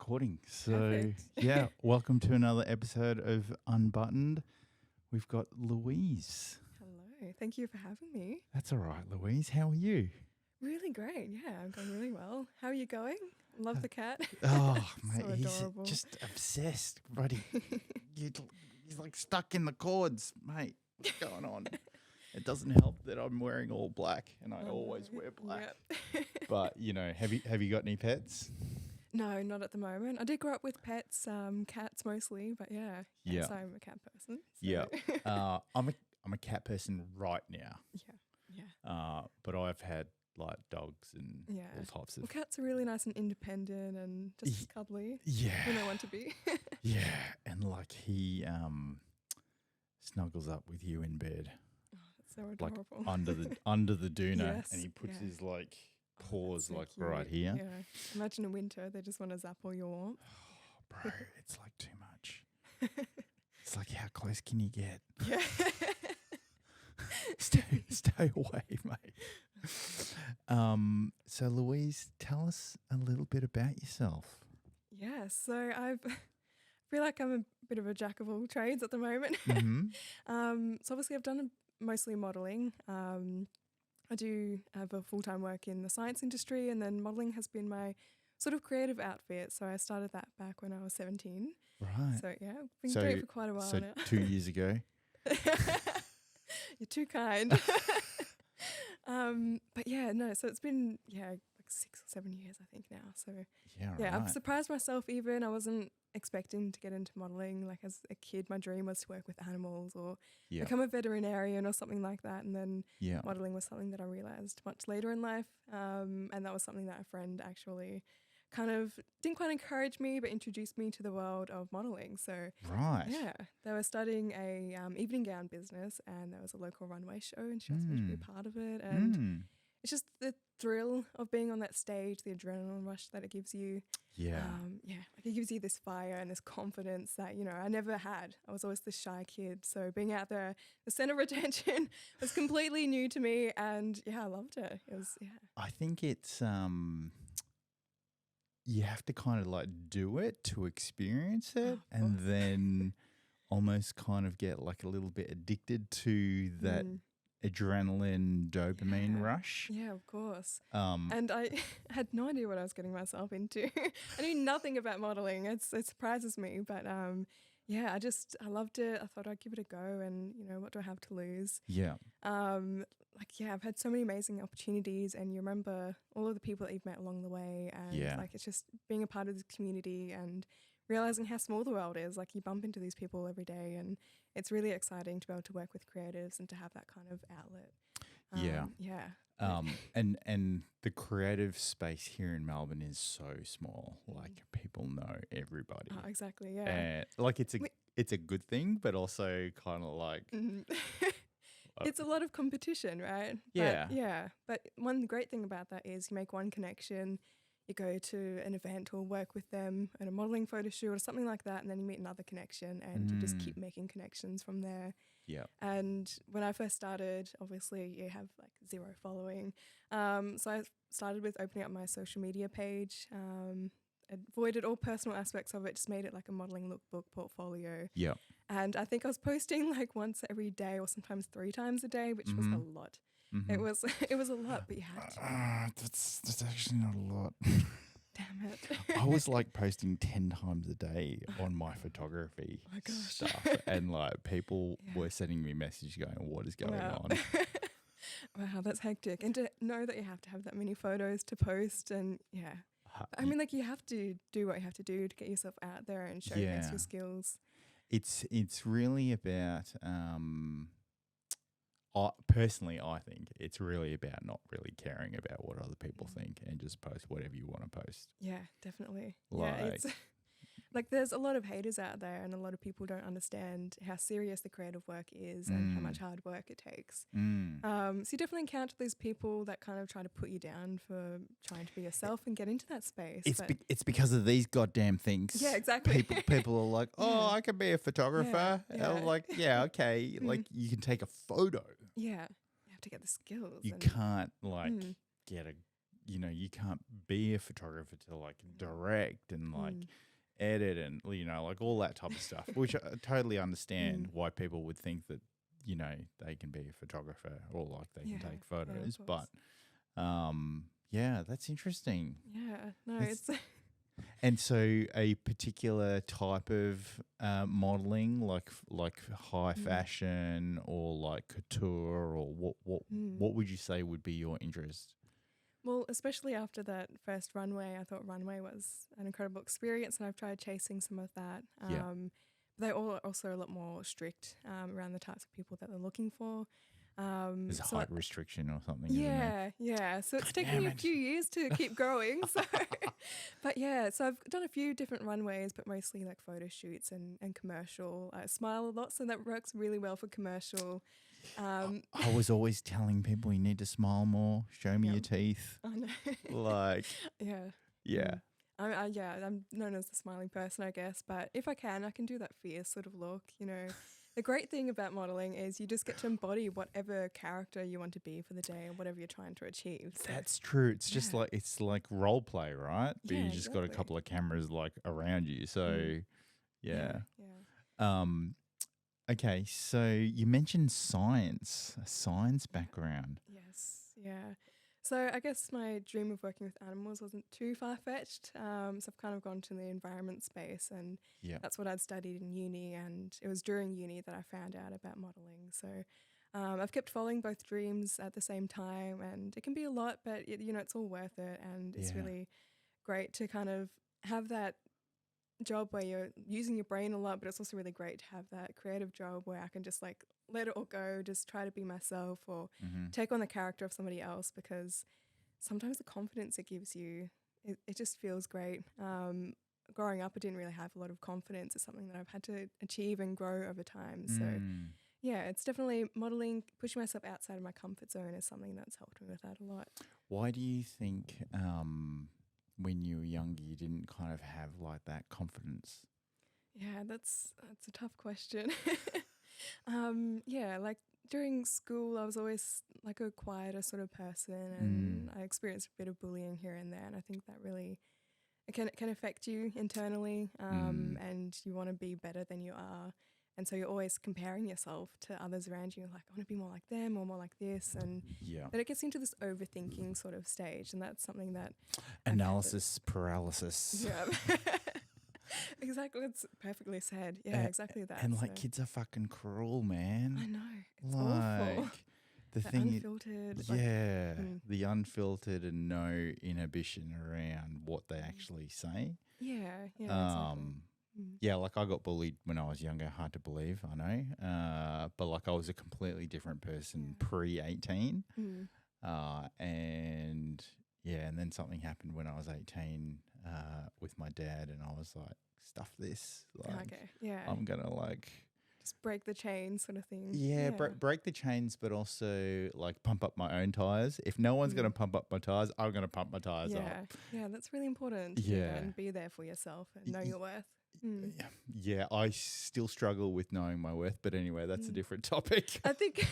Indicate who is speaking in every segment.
Speaker 1: recording. So,
Speaker 2: Perfect.
Speaker 1: yeah, welcome to another episode of Unbuttoned. We've got Louise.
Speaker 2: Hello. Thank you for having me.
Speaker 1: That's all right, Louise. How are you?
Speaker 2: Really great. Yeah, I'm going really well. How are you going? Love the cat.
Speaker 1: Oh,
Speaker 2: So
Speaker 1: mate, he's
Speaker 2: adorable.
Speaker 1: just obsessed, buddy. He's like stuck in the cords, mate. What's going on? It doesn't help that I'm wearing all black, and I always wear black.
Speaker 2: Yep.
Speaker 1: But have you got any pets?
Speaker 2: No, not at the moment. I did grow up with pets, cats mostly, but yeah.
Speaker 1: Yeah.
Speaker 2: Yes, I'm a cat person. So.
Speaker 1: Yeah. I'm a cat person right now.
Speaker 2: Yeah.
Speaker 1: But I've had like dogs and
Speaker 2: Yeah.
Speaker 1: all types of.
Speaker 2: Well, cats are really nice and independent and just cuddly
Speaker 1: Yeah.
Speaker 2: when they want to be.
Speaker 1: Yeah, and like he snuggles up with you in bed,
Speaker 2: That's so
Speaker 1: like
Speaker 2: adorable.
Speaker 1: under the doona,
Speaker 2: Yes,
Speaker 1: and he puts
Speaker 2: yeah.
Speaker 1: his like
Speaker 2: Oh,
Speaker 1: paws
Speaker 2: that's so
Speaker 1: like
Speaker 2: cute.
Speaker 1: right here.
Speaker 2: Yeah. Imagine in winter, they just want to zap all your warmth.
Speaker 1: Oh, bro, it's like too much. It's like, how close can you get?
Speaker 2: Yeah.
Speaker 1: Stay away, mate. So Louise, tell us a little bit about yourself.
Speaker 2: Yeah, so I feel like I'm a bit of a jack of all trades at the moment.
Speaker 1: Mm-hmm.
Speaker 2: So obviously I've done mostly modelling. I do have a full-time work in the science industry, and then modelling has been my sort of creative outfit. So I started that back when I was 17.
Speaker 1: Right.
Speaker 2: So yeah, I've been doing it for quite a while
Speaker 1: So
Speaker 2: now.
Speaker 1: 2 years ago.
Speaker 2: You're too kind. But yeah, no, so it's been, like 6 or 7 years, I think now. So
Speaker 1: Yeah,
Speaker 2: I've
Speaker 1: right.
Speaker 2: surprised myself even. I wasn't expecting to get into modelling. Like as a kid, my dream was to work with animals or
Speaker 1: Yeah.
Speaker 2: become a veterinarian or something like that. And then
Speaker 1: Yeah.
Speaker 2: modelling was something that I realised much later in life. And that was something that a friend actually kind of didn't quite encourage me, but introduced me to the world of modelling. So
Speaker 1: Right.
Speaker 2: yeah, they were starting a evening gown business, and there was a local runway show, and she asked me to be a part of it. And it's just the thrill of being on that stage, the adrenaline rush that it gives you.
Speaker 1: Yeah.
Speaker 2: Like it gives you this fire and this confidence that, I never had. I was always this shy kid. So being out there, the center of attention was completely new to me. And I loved it. It was,
Speaker 1: I think it's you have to kind of like do it to experience it, and then almost kind of get like a little bit addicted to that adrenaline dopamine rush.
Speaker 2: Yeah, of course. And I had no idea what I was getting myself into. I knew nothing about modeling. It surprises me, but I loved it. I thought I'd give it a go, and what do I have to lose?
Speaker 1: Yeah.
Speaker 2: I've had so many amazing opportunities, and you remember all of the people that you've met along the way, and like it's just being a part of this community and realizing how small the world is. Like you bump into these people every day, and it's really exciting to be able to work with creatives and to have that kind of outlet.
Speaker 1: And the creative space here in Melbourne is so small. Like people know everybody.
Speaker 2: Oh, exactly. Yeah.
Speaker 1: And like it's a good thing, but also kind of like
Speaker 2: it's a lot of competition, right?
Speaker 1: Yeah.
Speaker 2: But one great thing about that is you make one connection, you go to an event or work with them at a modelling photo shoot or something like that, and then you meet another connection, and you just keep making connections from there.
Speaker 1: Yeah.
Speaker 2: And when I first started, obviously you have like zero following. So I started with opening up my social media page, avoided all personal aspects of it, just made it like a modelling lookbook portfolio.
Speaker 1: Yeah.
Speaker 2: And I think I was posting like once every day or sometimes 3 times a day, which was a lot. It was a lot, but you had to.
Speaker 1: That's actually not a lot.
Speaker 2: Damn it.
Speaker 1: I was like posting 10 times a day on my photography stuff, and like people were sending me messages going, "What is going on?"
Speaker 2: Wow, that's hectic. And to know that you have to have that many photos to post, and I mean, like you have to do what you have to do to get yourself out there and showcase your skills.
Speaker 1: It's really about personally, I think it's really about not really caring about what other people think and just post whatever you want to post.
Speaker 2: Yeah, definitely.
Speaker 1: Like,
Speaker 2: it's like there's a lot of haters out there, and a lot of people don't understand how serious the creative work is and how much hard work it takes. So you definitely encounter these people that kind of try to put you down for trying to be yourself and get into that space.
Speaker 1: It's because of these goddamn things.
Speaker 2: Yeah, exactly.
Speaker 1: People are like, "Oh, I can be a photographer." And I'm like, "Yeah, okay." Like you can take a photo.
Speaker 2: Yeah, you have to get the skills.
Speaker 1: You can't like get a you know, you can't be a photographer to like direct and like edit and, you know, like all that type of stuff, which I totally understand why people would think that, you know, they can be a photographer or like they can take photos. But yeah, that's interesting.
Speaker 2: Yeah, no, it's
Speaker 1: and so a particular type of modeling, like high fashion or like couture, or what would you say would be your interest?
Speaker 2: Well, especially after that first runway, I thought runway was an incredible experience, and I've tried chasing some of that. But they're all also a lot more strict around the types of people that they're looking for.
Speaker 1: There's a height restriction or something.
Speaker 2: Yeah. So it's taken me a few years to keep growing. So, but yeah, so I've done a few different runways, but mostly like photo shoots and commercial. I smile a lot, so that works really well for commercial.
Speaker 1: I was always telling people you need to smile more. Show me your teeth.
Speaker 2: I know.
Speaker 1: Like,
Speaker 2: yeah. I'm known as the smiling person, I guess. But if I can do that fierce sort of look. You know, the great thing about modeling is you just get to embody whatever character you want to be for the day and whatever you're trying to achieve. So.
Speaker 1: That's true. It's just like role play, right? But you just got a couple of cameras like around you. So yeah. Okay, so you mentioned a science background.
Speaker 2: Yes, yeah. So I guess my dream of working with animals wasn't too far-fetched. So I've kind of gone to the environment space, and that's what I'd studied in uni, and it was during uni that I found out about modelling. So I've kept following both dreams at the same time, and it can be a lot, but it's all worth it, and it's really great to kind of have that job where you're using your brain a lot, but it's also really great to have that creative job where I can just like let it all go, just try to be myself or take on the character of somebody else, because sometimes the confidence it gives you, it just feels great. Growing up, I didn't really have a lot of confidence. It's something that I've had to achieve and grow over time. So yeah, it's definitely modeling, pushing myself outside of my comfort zone is something that's helped me with that a lot.
Speaker 1: Why do you think when you were younger, you didn't kind of have like that confidence?
Speaker 2: Yeah, that's a tough question. Like during school, I was always like a quieter sort of person, and I experienced a bit of bullying here and there, and I think that really it can affect you internally, and you want to be better than you are. And so you're always comparing yourself to others around you. Like, I want to be more like them or more like this. And but it gets into this overthinking sort of stage. And that's something that...
Speaker 1: Analysis paralysis.
Speaker 2: Yeah. Exactly. It's perfectly said. Yeah, exactly that.
Speaker 1: And like kids are fucking cruel, man.
Speaker 2: I know. It's awful.
Speaker 1: The thing
Speaker 2: unfiltered.
Speaker 1: The unfiltered and no inhibition around what they actually say.
Speaker 2: Yeah, exactly.
Speaker 1: Yeah, like I got bullied when I was younger. Hard to believe, I know. But like I was a completely different person pre-18. And then something happened when I was 18 with my dad, and I was like, stuff this. Like, I'm going to like...
Speaker 2: Just break the chain sort of thing.
Speaker 1: Yeah, break the chains, but also like pump up my own tires. If no one's going to pump up my tires, I'm going to pump my tires up.
Speaker 2: Yeah, that's really important.
Speaker 1: Yeah.
Speaker 2: And be there for yourself and know your worth.
Speaker 1: Yeah, I still struggle with knowing my worth, but anyway, that's a different topic.
Speaker 2: I think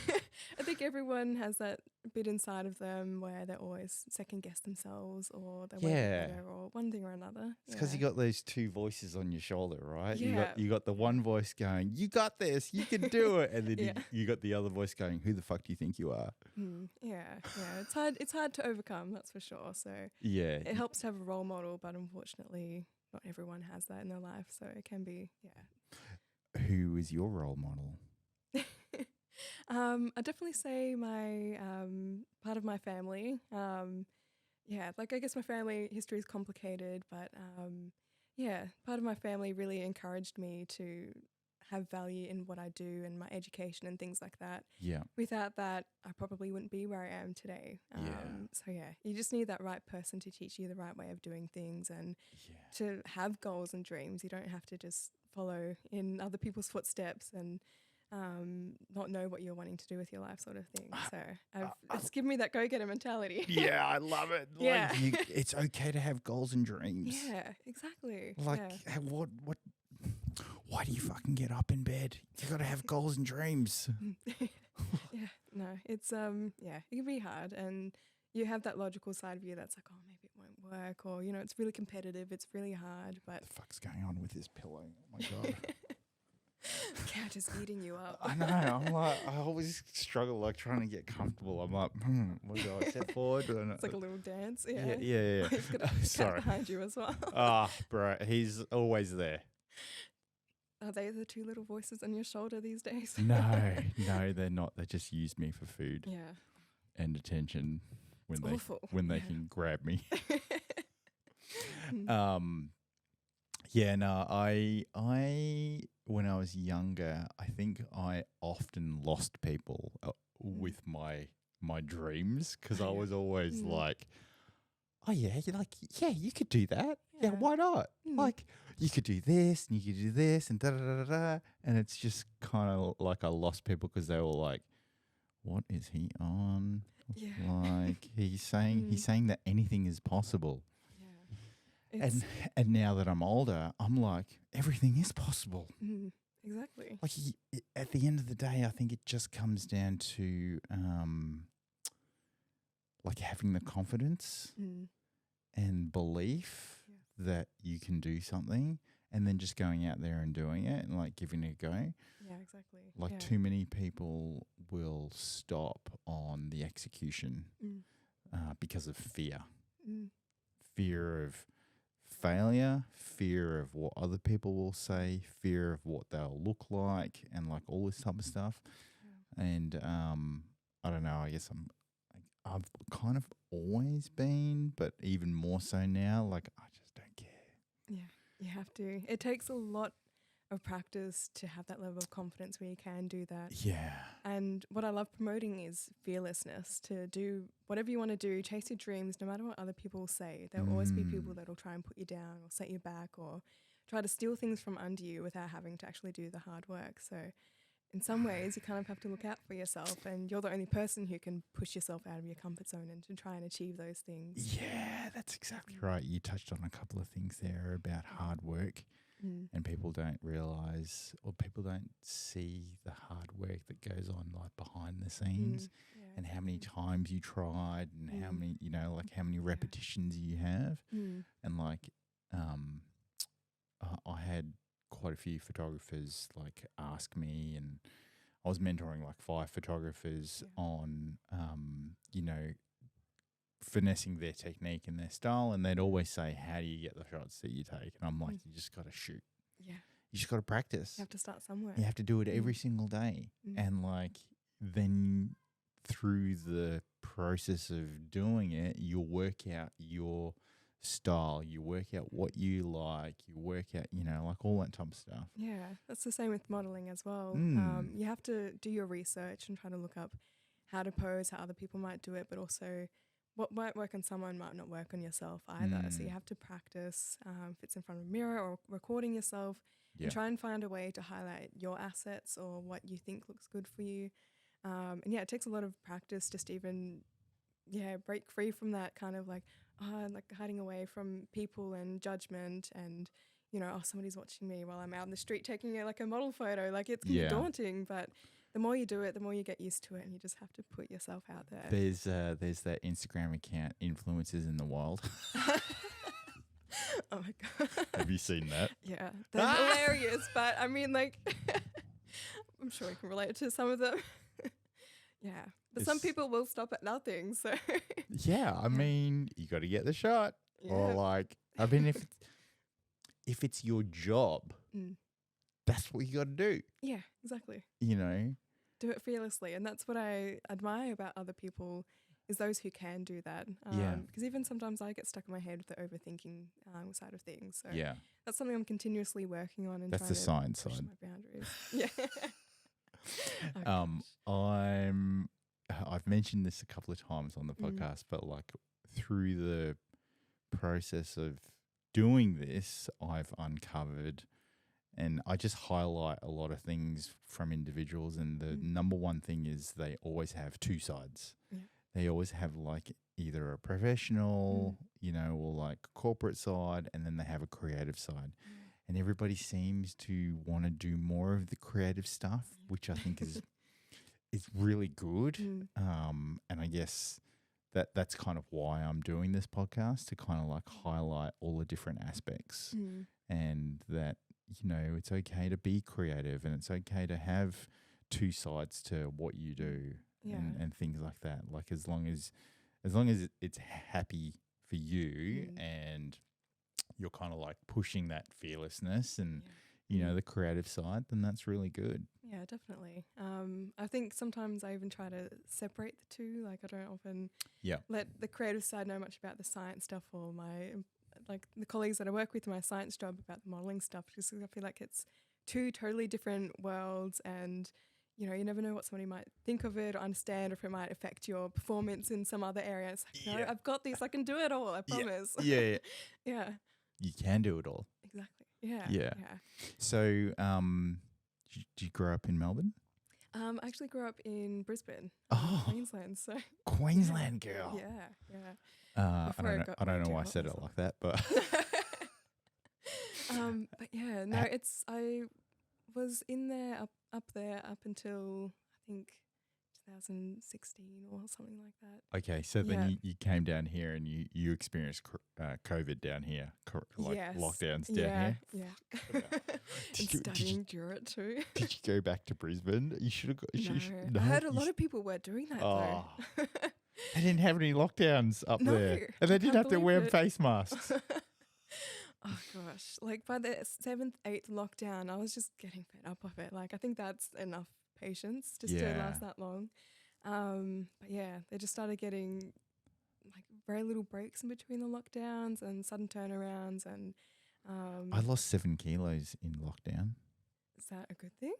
Speaker 2: everyone has that bit inside of them where they always second guess themselves, or they want better, or one thing or another.
Speaker 1: It's because you got those two voices on your shoulder, right?
Speaker 2: Yeah.
Speaker 1: You got the one voice going, "You got this, you can do it," and then you got the other voice going, "Who the fuck do you think you are?"
Speaker 2: Yeah. It's hard to overcome, that's for sure. So it helps to have a role model, but unfortunately, not everyone has that in their life, so it can be,
Speaker 1: Who is your role model?
Speaker 2: I'd definitely say my part of my family. Like I guess my family history is complicated, but part of my family really encouraged me to have value in what I do and my education and things like that.
Speaker 1: Yeah.
Speaker 2: Without that, I probably wouldn't be where I am today. So you just need that right person to teach you the right way of doing things and to have goals and dreams. You don't have to just follow in other people's footsteps and not know what you're wanting to do with your life, sort of thing. So it's given me that go-getter mentality.
Speaker 1: Yeah, I love it. Like it's okay to have goals and dreams.
Speaker 2: Yeah, exactly.
Speaker 1: Like what why do you fucking get up in bed? You got to have goals and dreams.
Speaker 2: No, it's it can be hard, and you have that logical side of you that's like, oh, maybe it won't work, or, you know, it's really competitive, it's really hard, but...
Speaker 1: What the fuck's going on with this pillow? Oh, my God.
Speaker 2: Couch is eating you up.
Speaker 1: I know. I'm like, I always struggle, like, trying to get comfortable. I'm like, what do I step forward?
Speaker 2: It's like a little dance.
Speaker 1: Yeah.
Speaker 2: He's got a cat behind you as well.
Speaker 1: Bro, he's always there.
Speaker 2: Are they the two little voices on your shoulder these days?
Speaker 1: No, they're not. They just use me for food.
Speaker 2: Yeah.
Speaker 1: And attention when they can grab me. I when I was younger, I think I often lost people with my dreams, because I was always like, oh yeah, you're like, yeah, you could do that. Yeah, why not? Like, you could do this and you could do this and da da da da. And it's just kind of like I lost people because they were like, what is he on?
Speaker 2: Yeah.
Speaker 1: Like he's saying that anything is possible. Yeah. And now that I'm older, I'm like, everything is possible.
Speaker 2: Exactly.
Speaker 1: Like at the end of the day, I think it just comes down to like having the confidence and belief that you can do something, and then just going out there and doing it and like giving it a go.
Speaker 2: Yeah, exactly.
Speaker 1: Like too many people will stop on the execution because of fear. Fear of failure, fear of what other people will say, fear of what they'll look like, and like all this type of stuff. Yeah. And I don't know, I guess I've kind of always been, but even more so now, like I just don't care.
Speaker 2: Yeah, you have to. It takes a lot of practice to have that level of confidence where you can do that.
Speaker 1: Yeah.
Speaker 2: And what I love promoting is fearlessness, to do whatever you want to do, chase your dreams, no matter what other people say. There will always be people that will try and put you down or set you back or try to steal things from under you without having to actually do the hard work. So in some ways, you kind of have to look out for yourself, and you're the only person who can push yourself out of your comfort zone and to try and achieve those things.
Speaker 1: Yeah, that's exactly right. You touched on a couple of things there about hard work, and people don't realize, or people don't see the hard work that goes on like behind the scenes, and how many times you tried, and how many, like how many repetitions you have. And like, I had quite a few photographers like ask me, and I was mentoring like 5 photographers on, finessing their technique and their style, and they'd always say, how do you get the shots that you take? And I'm like, you just got to shoot.
Speaker 2: Yeah.
Speaker 1: You just got to practice.
Speaker 2: You have to start somewhere.
Speaker 1: You have to do it every single day. And like, then through the process of doing it, you'll work out your style, you work out what you like, you work out, like all that type of stuff.
Speaker 2: Yeah, that's the same with modeling as well. You have to do your research and try to look up how to pose, how other people might do it, but also what might work on someone might not work on yourself either. So you have to practice, if it's in front of a mirror or recording yourself, and try and find a way to highlight your assets or what you think looks good for you. And it takes a lot of practice just to even, break free from that kind of like hiding away from people and judgment and, somebody's watching me while I'm out in the street taking a model photo. Like, it can be daunting, but the more you do it, the more you get used to it, and you just have to put yourself out there.
Speaker 1: There's that Instagram account, Influencers in the Wild.
Speaker 2: Oh my God.
Speaker 1: Have you seen that?
Speaker 2: Yeah, they're hilarious, but I mean, like, I'm sure you can relate to some of them. Yeah, but some people will stop at nothing, so.
Speaker 1: Yeah, I mean, you got to get the shot. Yeah. Or like, I mean, if it's your job, that's what you got to do.
Speaker 2: Yeah, exactly. Do it fearlessly. And that's what I admire about other people, is those who can do that. Because even sometimes I get stuck in my head with the overthinking side of things. So that's something I'm continuously working on. And
Speaker 1: that's the science side.
Speaker 2: My boundaries. Yeah.
Speaker 1: I've mentioned this a couple of times on the podcast, but like through the process of doing this, I've uncovered, and I just highlight a lot of things from individuals, and the number one thing is they always have 2 sides. Yeah. They always have like either a professional, or like corporate side, and then they have a creative side. And everybody seems to want to do more of the creative stuff, which I think is really good. And I guess that's kind of why I'm doing this podcast, to kind of like highlight all the different aspects, and that, you know, it's okay to be creative and it's okay to have two sides to what you do, and things like that. Like as long as it's happy for you and you're kind of like pushing that fearlessness and you know, the creative side, then that's really good.
Speaker 2: Yeah, definitely. I think sometimes I even try to separate the two. Like I don't often let the creative side know much about the science stuff, or like the colleagues that I work with in my science job about the modelling stuff, because I feel like it's two totally different worlds, and you know, you never know what somebody might think of it or understand, or if it might affect your performance in some other area. It's like, no, I've got this, I can do it all, I promise.
Speaker 1: Yeah.
Speaker 2: Yeah.
Speaker 1: You can do it all.
Speaker 2: Exactly. Yeah.
Speaker 1: Yeah. So, did you grow up in Melbourne?
Speaker 2: I actually grew up in Brisbane, Queensland. So
Speaker 1: Queensland girl.
Speaker 2: Yeah.
Speaker 1: I don't know why I said it like that, but
Speaker 2: but yeah, no, I was in there up until I think 2016 or something like that.
Speaker 1: Okay, so then you came down here and you experienced COVID down here, lockdowns down here.
Speaker 2: Yeah. And studying during it too.
Speaker 1: Did you go back to Brisbane? You should have.
Speaker 2: No, I heard a lot of people were doing that though.
Speaker 1: They didn't have any lockdowns up there, and they didn't have to wear face masks.
Speaker 2: Oh gosh, like by the 7th, 8th lockdown, I was just getting fed up of it. Like I think that's enough patience just to last that long. But yeah, they just started getting like very little breaks in between the lockdowns and sudden turnarounds, and
Speaker 1: I lost 7 kilos in lockdown.
Speaker 2: Is that a good thing?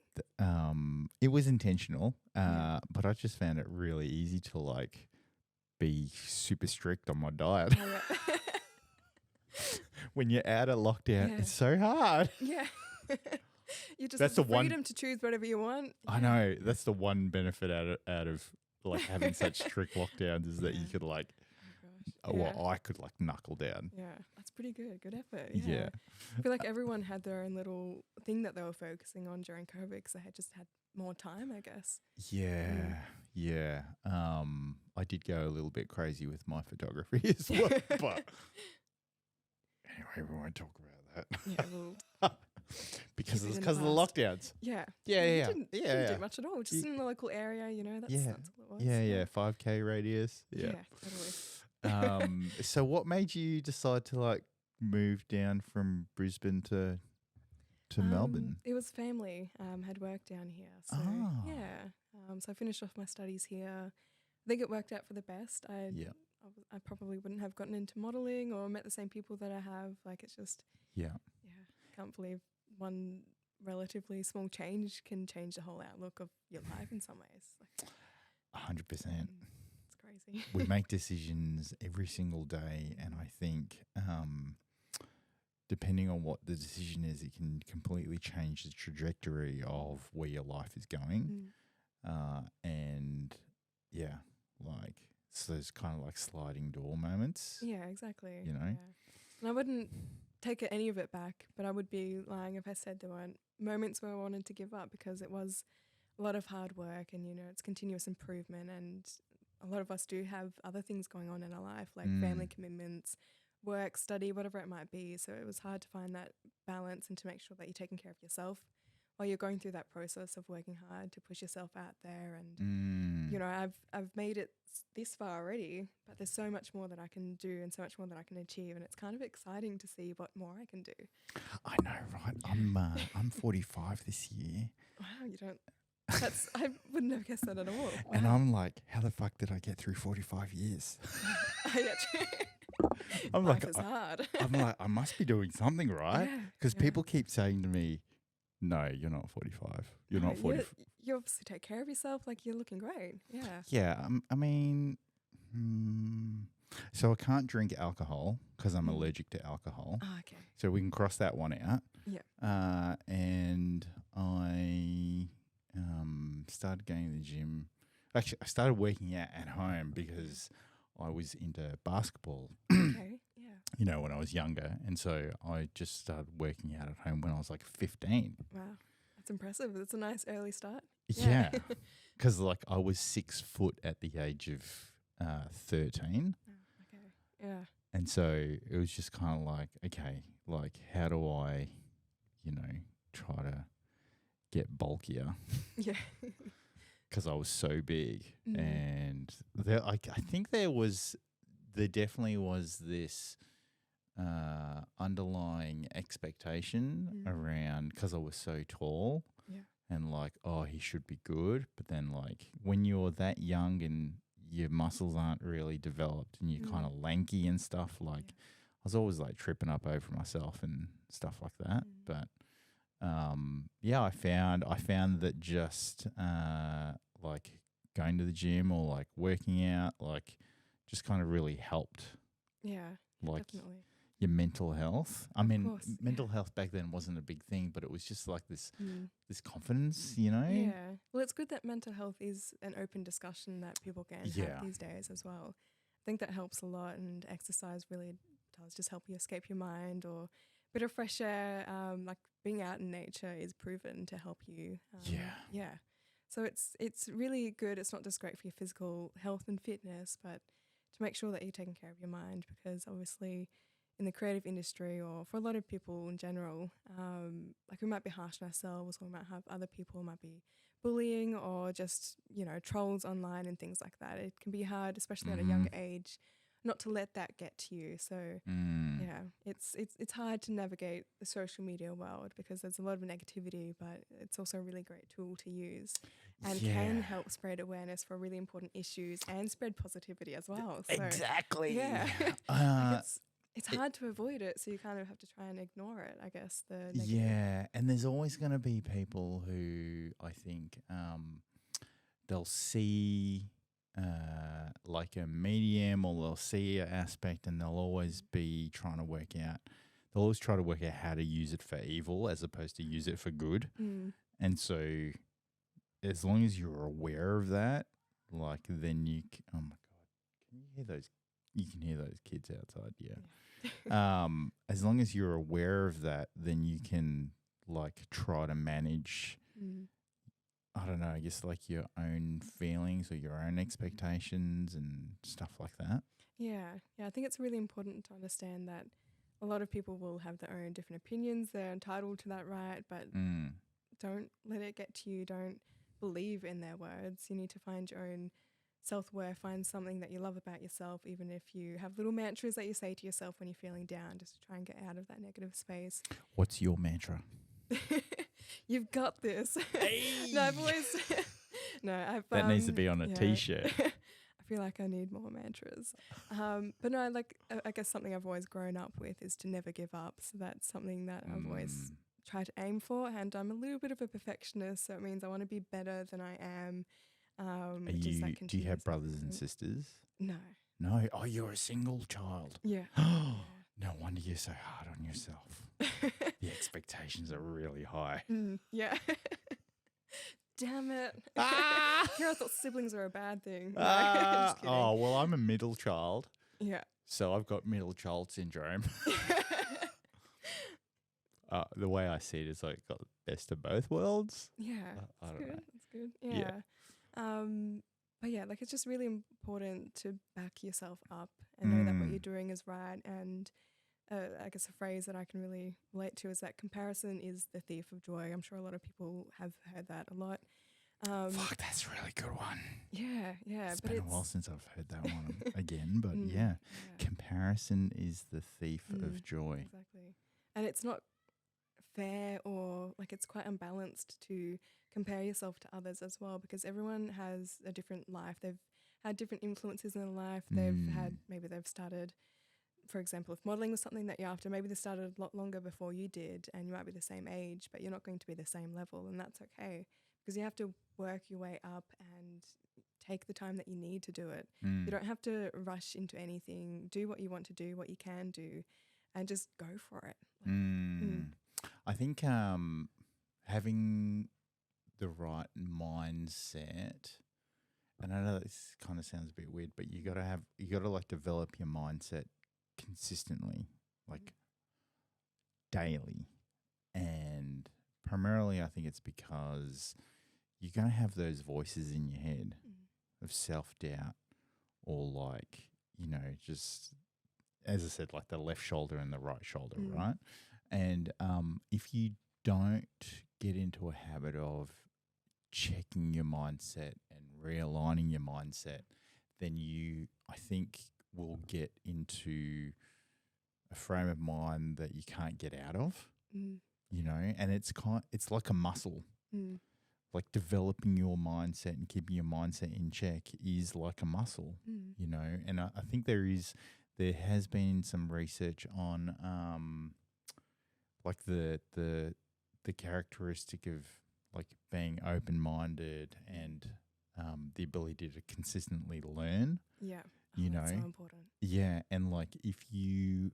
Speaker 1: It was intentional, but I just found it really easy to like be super strict on my diet.
Speaker 2: Oh, yeah.
Speaker 1: When you're out of lockdown, it's so hard.
Speaker 2: Yeah. You just have the freedom to choose whatever you want.
Speaker 1: I know. That's the one benefit out of like having such strict lockdowns, is that you could like, I could like knuckle down.
Speaker 2: Yeah, that's pretty good. Good effort.
Speaker 1: Yeah.
Speaker 2: I feel like everyone had their own little thing that they were focusing on during COVID, because they had more time, I guess.
Speaker 1: Yeah. I did go a little bit crazy with my photography as well, but anyway, we won't talk about that.
Speaker 2: Yeah, well,
Speaker 1: because of the lockdowns.
Speaker 2: Yeah.
Speaker 1: Didn't
Speaker 2: do much at all. Just in the local area, you know. That's all it was.
Speaker 1: Yeah. 5K radius. Yeah, totally. So, what made you decide to like move down from Brisbane to Melbourne?
Speaker 2: It was family. Had work down here, so so I finished off my studies here. I think it worked out for the best. I probably wouldn't have gotten into modelling or met the same people that I have. Like it's just can't believe one relatively small change can change the whole outlook of your life in some ways.
Speaker 1: 100%.
Speaker 2: It's crazy.
Speaker 1: We make decisions every single day, and I think depending on what the decision is, it can completely change the trajectory of where your life is going. And like so there's kind of like sliding door moments.
Speaker 2: Yeah, exactly.
Speaker 1: You know?
Speaker 2: Yeah. And I wouldn't take any of it back, but I would be lying if I said there weren't moments where I wanted to give up, because it was a lot of hard work, and, you know, it's continuous improvement, and a lot of us do have other things going on in our life, like family commitments, work, study, whatever it might be. So it was hard to find that balance and to make sure that you're taking care of yourself while you're going through that process of working hard to push yourself out there. And, you know, I've made it this far already, but there's so much more that I can do and so much more that I can achieve. And it's kind of exciting to see what more I can do.
Speaker 1: I know, right? I'm 45 this year.
Speaker 2: Wow, you don't... I wouldn't have guessed that at all. Wow.
Speaker 1: And I'm like, how the fuck did I get through 45 years? I'm
Speaker 2: Life is hard.
Speaker 1: I'm like, I must be doing something right. Because people keep saying to me, no, you're not 45. You're not 45.
Speaker 2: You obviously take care of yourself. Like, you're looking great. Yeah.
Speaker 1: Yeah. I mean, so I can't drink alcohol because I'm allergic to alcohol.
Speaker 2: Oh, okay.
Speaker 1: So we can cross that one out.
Speaker 2: Yeah.
Speaker 1: And I started going to the gym. Actually, I started working out at home because I was into basketball.
Speaker 2: Okay, yeah.
Speaker 1: You know, when I was younger. And so I just started working out at home when I was like 15.
Speaker 2: Wow. That's impressive. That's a nice early start.
Speaker 1: Yeah. Because like I was 6 foot at the age of 13.
Speaker 2: Oh, okay. Yeah.
Speaker 1: And so it was just kind of like, okay, like how do I, try to get bulkier?
Speaker 2: Yeah.
Speaker 1: Because I was so big. And I think there definitely was this underlying expectation around, because I was so tall.
Speaker 2: Yeah.
Speaker 1: And like, oh, he should be good. But then like when you're that young and your muscles aren't really developed and you're kind of lanky and stuff, like I was always like tripping up over myself and stuff like that. But I found that just like going to the gym or like working out, like just kind of really helped.
Speaker 2: Yeah,
Speaker 1: like
Speaker 2: definitely.
Speaker 1: Your mental health. I mean,
Speaker 2: course,
Speaker 1: mental health back then wasn't a big thing, but it was just like this confidence,
Speaker 2: Yeah. Well, it's good that mental health is an open discussion that people can have these days as well. I think that helps a lot, and exercise really does just help you escape your mind, or a bit of fresh air. Like being out in nature is proven to help you. Yeah. So it's really good. It's not just great for your physical health and fitness, but to make sure that you're taking care of your mind, because obviously in the creative industry, or for a lot of people in general, like we might be harsh on ourselves, or we might have other people who might be bullying, or just, trolls online and things like that. It can be hard, especially at a younger age, not to let that get to you. So yeah, it's hard to navigate the social media world because there's a lot of negativity, but it's also a really great tool to use and can help spread awareness for really important issues and spread positivity as well. So,
Speaker 1: exactly.
Speaker 2: Yeah. Like it's hard to avoid it, so you kind of have to try and ignore it, I guess, the negative.
Speaker 1: Yeah, and there's always going to be people who I think they'll see like a medium, or they'll see an aspect, and they'll always be trying to work out. They'll always try to work out how to use it for evil as opposed to use it for good. And so as long as you're aware of that, like then oh my God, can you hear those? You can hear those kids outside, yeah. As long as you're aware of that, then you can like try to manage, I don't know, I guess like your own feelings or your own expectations and stuff like that.
Speaker 2: Yeah, I think it's really important to understand that a lot of people will have their own different opinions. They're entitled to that right, but don't let it get to you. Don't believe in their words. You need to find your own self-worth, find something that you love about yourself, even if you have little mantras that you say to yourself when you're feeling down, just to try and get out of that negative space.
Speaker 1: What's your mantra?
Speaker 2: You've got this.
Speaker 1: Hey!
Speaker 2: No, I've always
Speaker 1: that needs to be on a t-shirt.
Speaker 2: I feel like I need more mantras. But no, like I guess something I've always grown up with is to never give up. So that's something that I've always tried to aim for, and I'm a little bit of a perfectionist, so it means I want to be better than I am.
Speaker 1: Do you have brothers and sisters?
Speaker 2: No.
Speaker 1: No? Oh, you're a single child.
Speaker 2: Yeah.
Speaker 1: No wonder you're so hard on yourself. The expectations are really high.
Speaker 2: Yeah. Damn it. Here I thought siblings were a bad thing. No, just kidding.
Speaker 1: Oh, well, I'm a middle child.
Speaker 2: Yeah.
Speaker 1: So I've got middle child syndrome. The way I see it is like got the best of both worlds.
Speaker 2: Yeah.
Speaker 1: I don't know.
Speaker 2: That's good. Yeah. But yeah, like it's just really important to back yourself up and know that what you're doing is right. And I guess a phrase that I can really relate to is that comparison is the thief of joy. I'm sure a lot of people have heard that a lot.
Speaker 1: Fuck, that's a really good one.
Speaker 2: Yeah.
Speaker 1: It's been a while since I've heard that one again, but comparison is the thief of joy.
Speaker 2: Exactly. And it's not fair, or like it's quite unbalanced to compare yourself to others as well, because everyone has a different life. They've had different influences in their life. Maybe they've started, for example, if modeling was something that you're after, maybe they started a lot longer before you did, and you might be the same age, but you're not going to be the same level, and that's okay, because you have to work your way up and take the time that you need to do it. You don't have to rush into anything. Do what you want to do, what you can do, and just go for it.
Speaker 1: I think having the right mindset, and I know this kind of sounds a bit weird, but you got to like develop your mindset consistently, like daily. And primarily I think it's because you're going to have those voices in your head of self-doubt, or like, just as I said, like the left shoulder and the right shoulder,
Speaker 2: Mm.
Speaker 1: right? And if you don't get into a habit of checking your mindset and realigning your mindset, then I think, will get into a frame of mind that you can't get out of, and it's like a muscle. Like developing your mindset and keeping your mindset in check is like a muscle, and I think there has been some research on like the characteristic of like being open-minded and the ability to consistently learn.
Speaker 2: Yeah.
Speaker 1: That's
Speaker 2: so important.
Speaker 1: Yeah, and like if you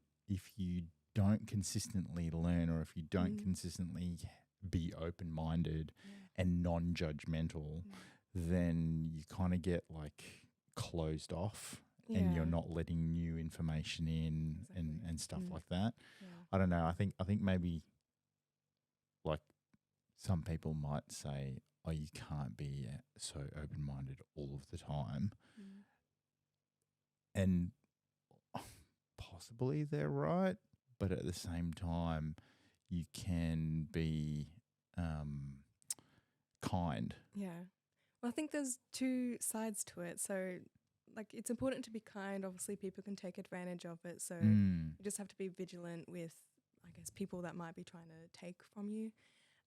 Speaker 1: don't consistently learn, or if you don't consistently be open-minded and non-judgmental, then you kind of get like closed off, and you're not letting new information in and stuff like that.
Speaker 2: Yeah.
Speaker 1: I don't know. I think maybe like some people might say, oh, you can't be so open-minded all of the time. And possibly they're right, but at the same time, you can be kind.
Speaker 2: Yeah. Well, I think there's two sides to it. So, like, it's important to be kind. Obviously, people can take advantage of it. So, you just have to be vigilant with, I guess, people that might be trying to take from you.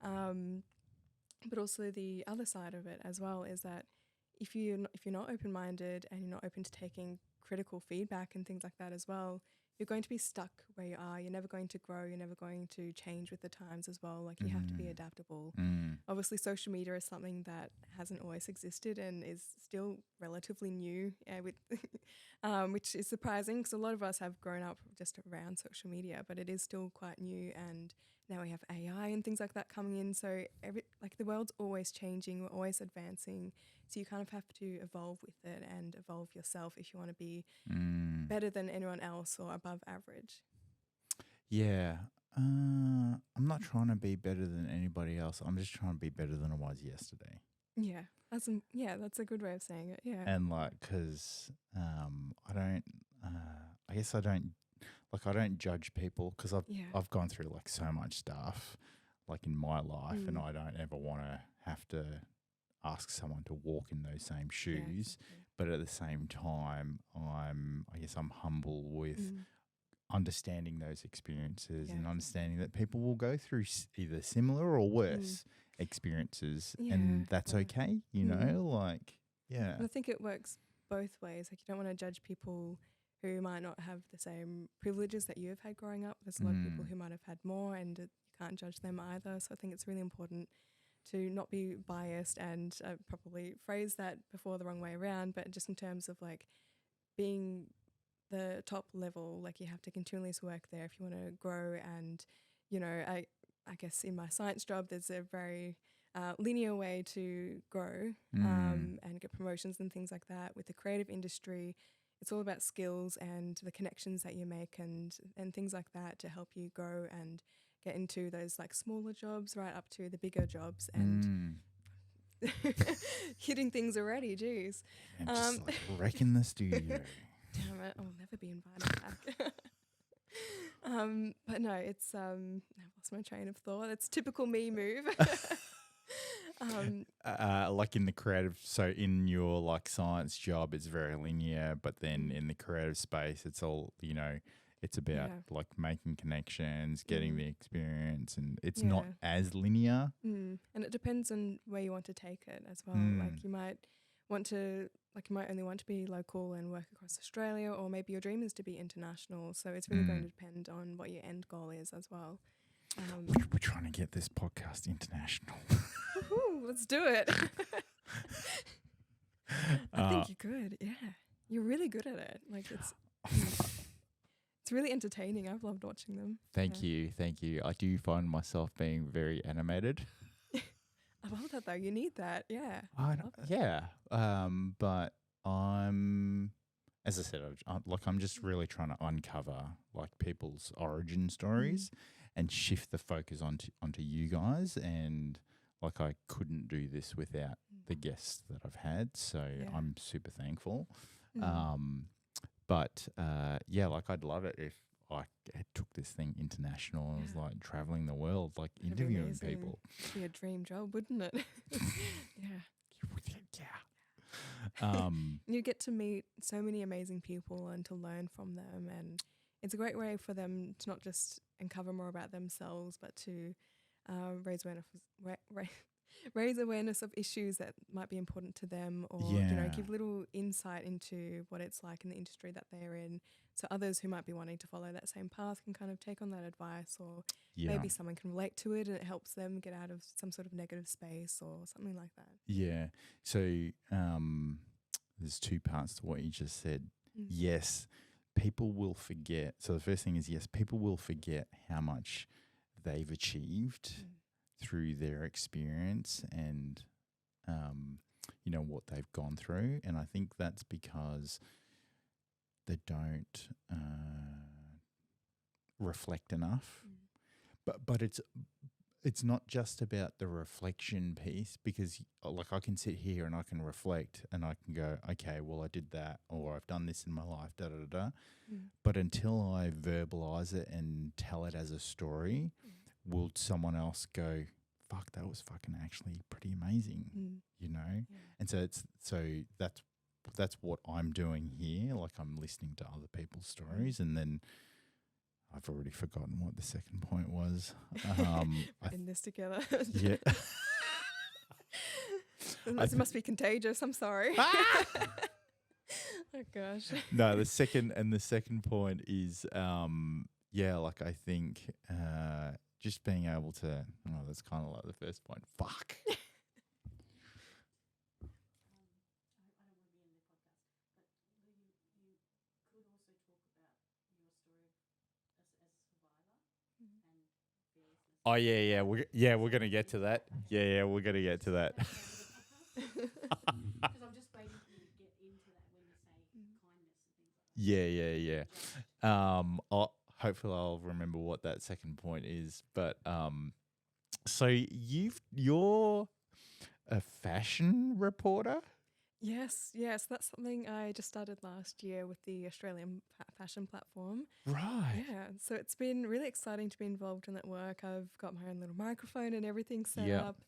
Speaker 2: But also the other side of it as well is that if you're not open-minded and you're not open to taking critical feedback and things like that as well, you're going to be stuck where you are. You're never going to grow. You're never going to change with the times as well. Like, you have to be adaptable. Obviously, social media is something that hasn't always existed and is still relatively new, which is surprising because a lot of us have grown up just around social media, but it is still quite new. And now we have AI and things like that coming in. So the world's always changing. We're always advancing. So you kind of have to evolve with it and evolve yourself if you want to be better than anyone else or above average.
Speaker 1: Yeah. I'm not trying to be better than anybody else. I'm just trying to be better than I was yesterday.
Speaker 2: Yeah. That's a good way of saying it. Yeah.
Speaker 1: And like, because I guess I don't judge people, because I've gone through like so much stuff like in my life, and I don't ever want to have to ask someone to walk in those same shoes.
Speaker 2: Yeah, exactly.
Speaker 1: But at the same time, I'm humble with understanding those experiences and understanding that people will go through either similar or worse experiences, and that's okay, like, yeah.
Speaker 2: And I think it works both ways. Like, you don't want to judge people who might not have the same privileges that you've had growing up. There's a lot of people who might have had more, and you can't judge them either. So I think it's really important to not be biased, and probably phrase that before the wrong way around, but just in terms of like being the top level, like you have to continually work there if you want to grow. And, I guess in my science job, there's a very linear way to grow and get promotions and things like that. With the creative industry, it's all about skills and the connections that you make and things like that to help you grow and get into those like smaller jobs right up to the bigger jobs and hitting things already. Geez.
Speaker 1: And just like wrecking the studio.
Speaker 2: Damn it, I'll never be invited back. But no, it's I've lost my train of thought. It's typical me move.
Speaker 1: Like in the creative, so in your like science job, it's very linear, but then in the creative space, it's all, it's about like making connections, getting the experience, and it's not as linear.
Speaker 2: And it depends on where you want to take it as well. Like you might only want to be local and work across Australia, or maybe your dream is to be international. So it's really going to depend on what your end goal is as well.
Speaker 1: We're trying to get this podcast international.
Speaker 2: Let's do it. I think you're good. Yeah, you're really good at it. Like it's really entertaining. I've loved watching them.
Speaker 1: Thank you. I do find myself being very animated.
Speaker 2: I love that though. You need that. Yeah.
Speaker 1: I love it. Yeah. But as I said, I'm just really trying to uncover like people's origin stories and shift the focus onto you guys. And like, I couldn't do this without the guests that I've had. So I'm super thankful. But yeah, like I'd love it if I took this thing international and was like traveling the world, like interviewing people.
Speaker 2: It'd be a dream job, wouldn't it? Yeah. You get to meet so many amazing people and to learn from them, and it's a great way for them to not just uncover more about themselves, but to raise awareness of issues that might be important to them, or give little insight into what it's like in the industry that they're in, so others who might be wanting to follow that same path can kind of take on that advice, or maybe someone can relate to it and it helps them get out of some sort of negative space or something like that.
Speaker 1: Yeah. So there's two parts to what you just said. Yes, people will forget. So the first thing is, yes, people will forget how much they've achieved through their experience and, what they've gone through. And I think that's because they don't reflect enough. But it's not just about the reflection piece, because like I can sit here and I can reflect and I can go, okay, well I did that, or I've done this in my life, da da da. But until I verbalize it and tell it as a story, will someone else go, fuck, that was fucking actually pretty amazing, And so that's what I'm doing here. Like I'm listening to other people's stories, and then I've already forgotten what the second point was.
Speaker 2: In this together.
Speaker 1: Yeah.
Speaker 2: It must be contagious. I'm sorry. Oh gosh.
Speaker 1: No, the second point is, like I think just being able to. Oh, that's kind of like the first point. Fuck. Oh yeah, we're gonna get to that. Yeah, we're gonna get to that.
Speaker 3: Because I'm just waiting for you to get into that when you say kindness and things like that.
Speaker 1: Hopefully I'll remember what that second point is. But so you're a fashion reporter?
Speaker 2: Yes, that's something I just started last year with the Australian fashion platform.
Speaker 1: Right.
Speaker 2: Yeah, so it's been really exciting to be involved in that work. I've got my own little microphone and everything set up.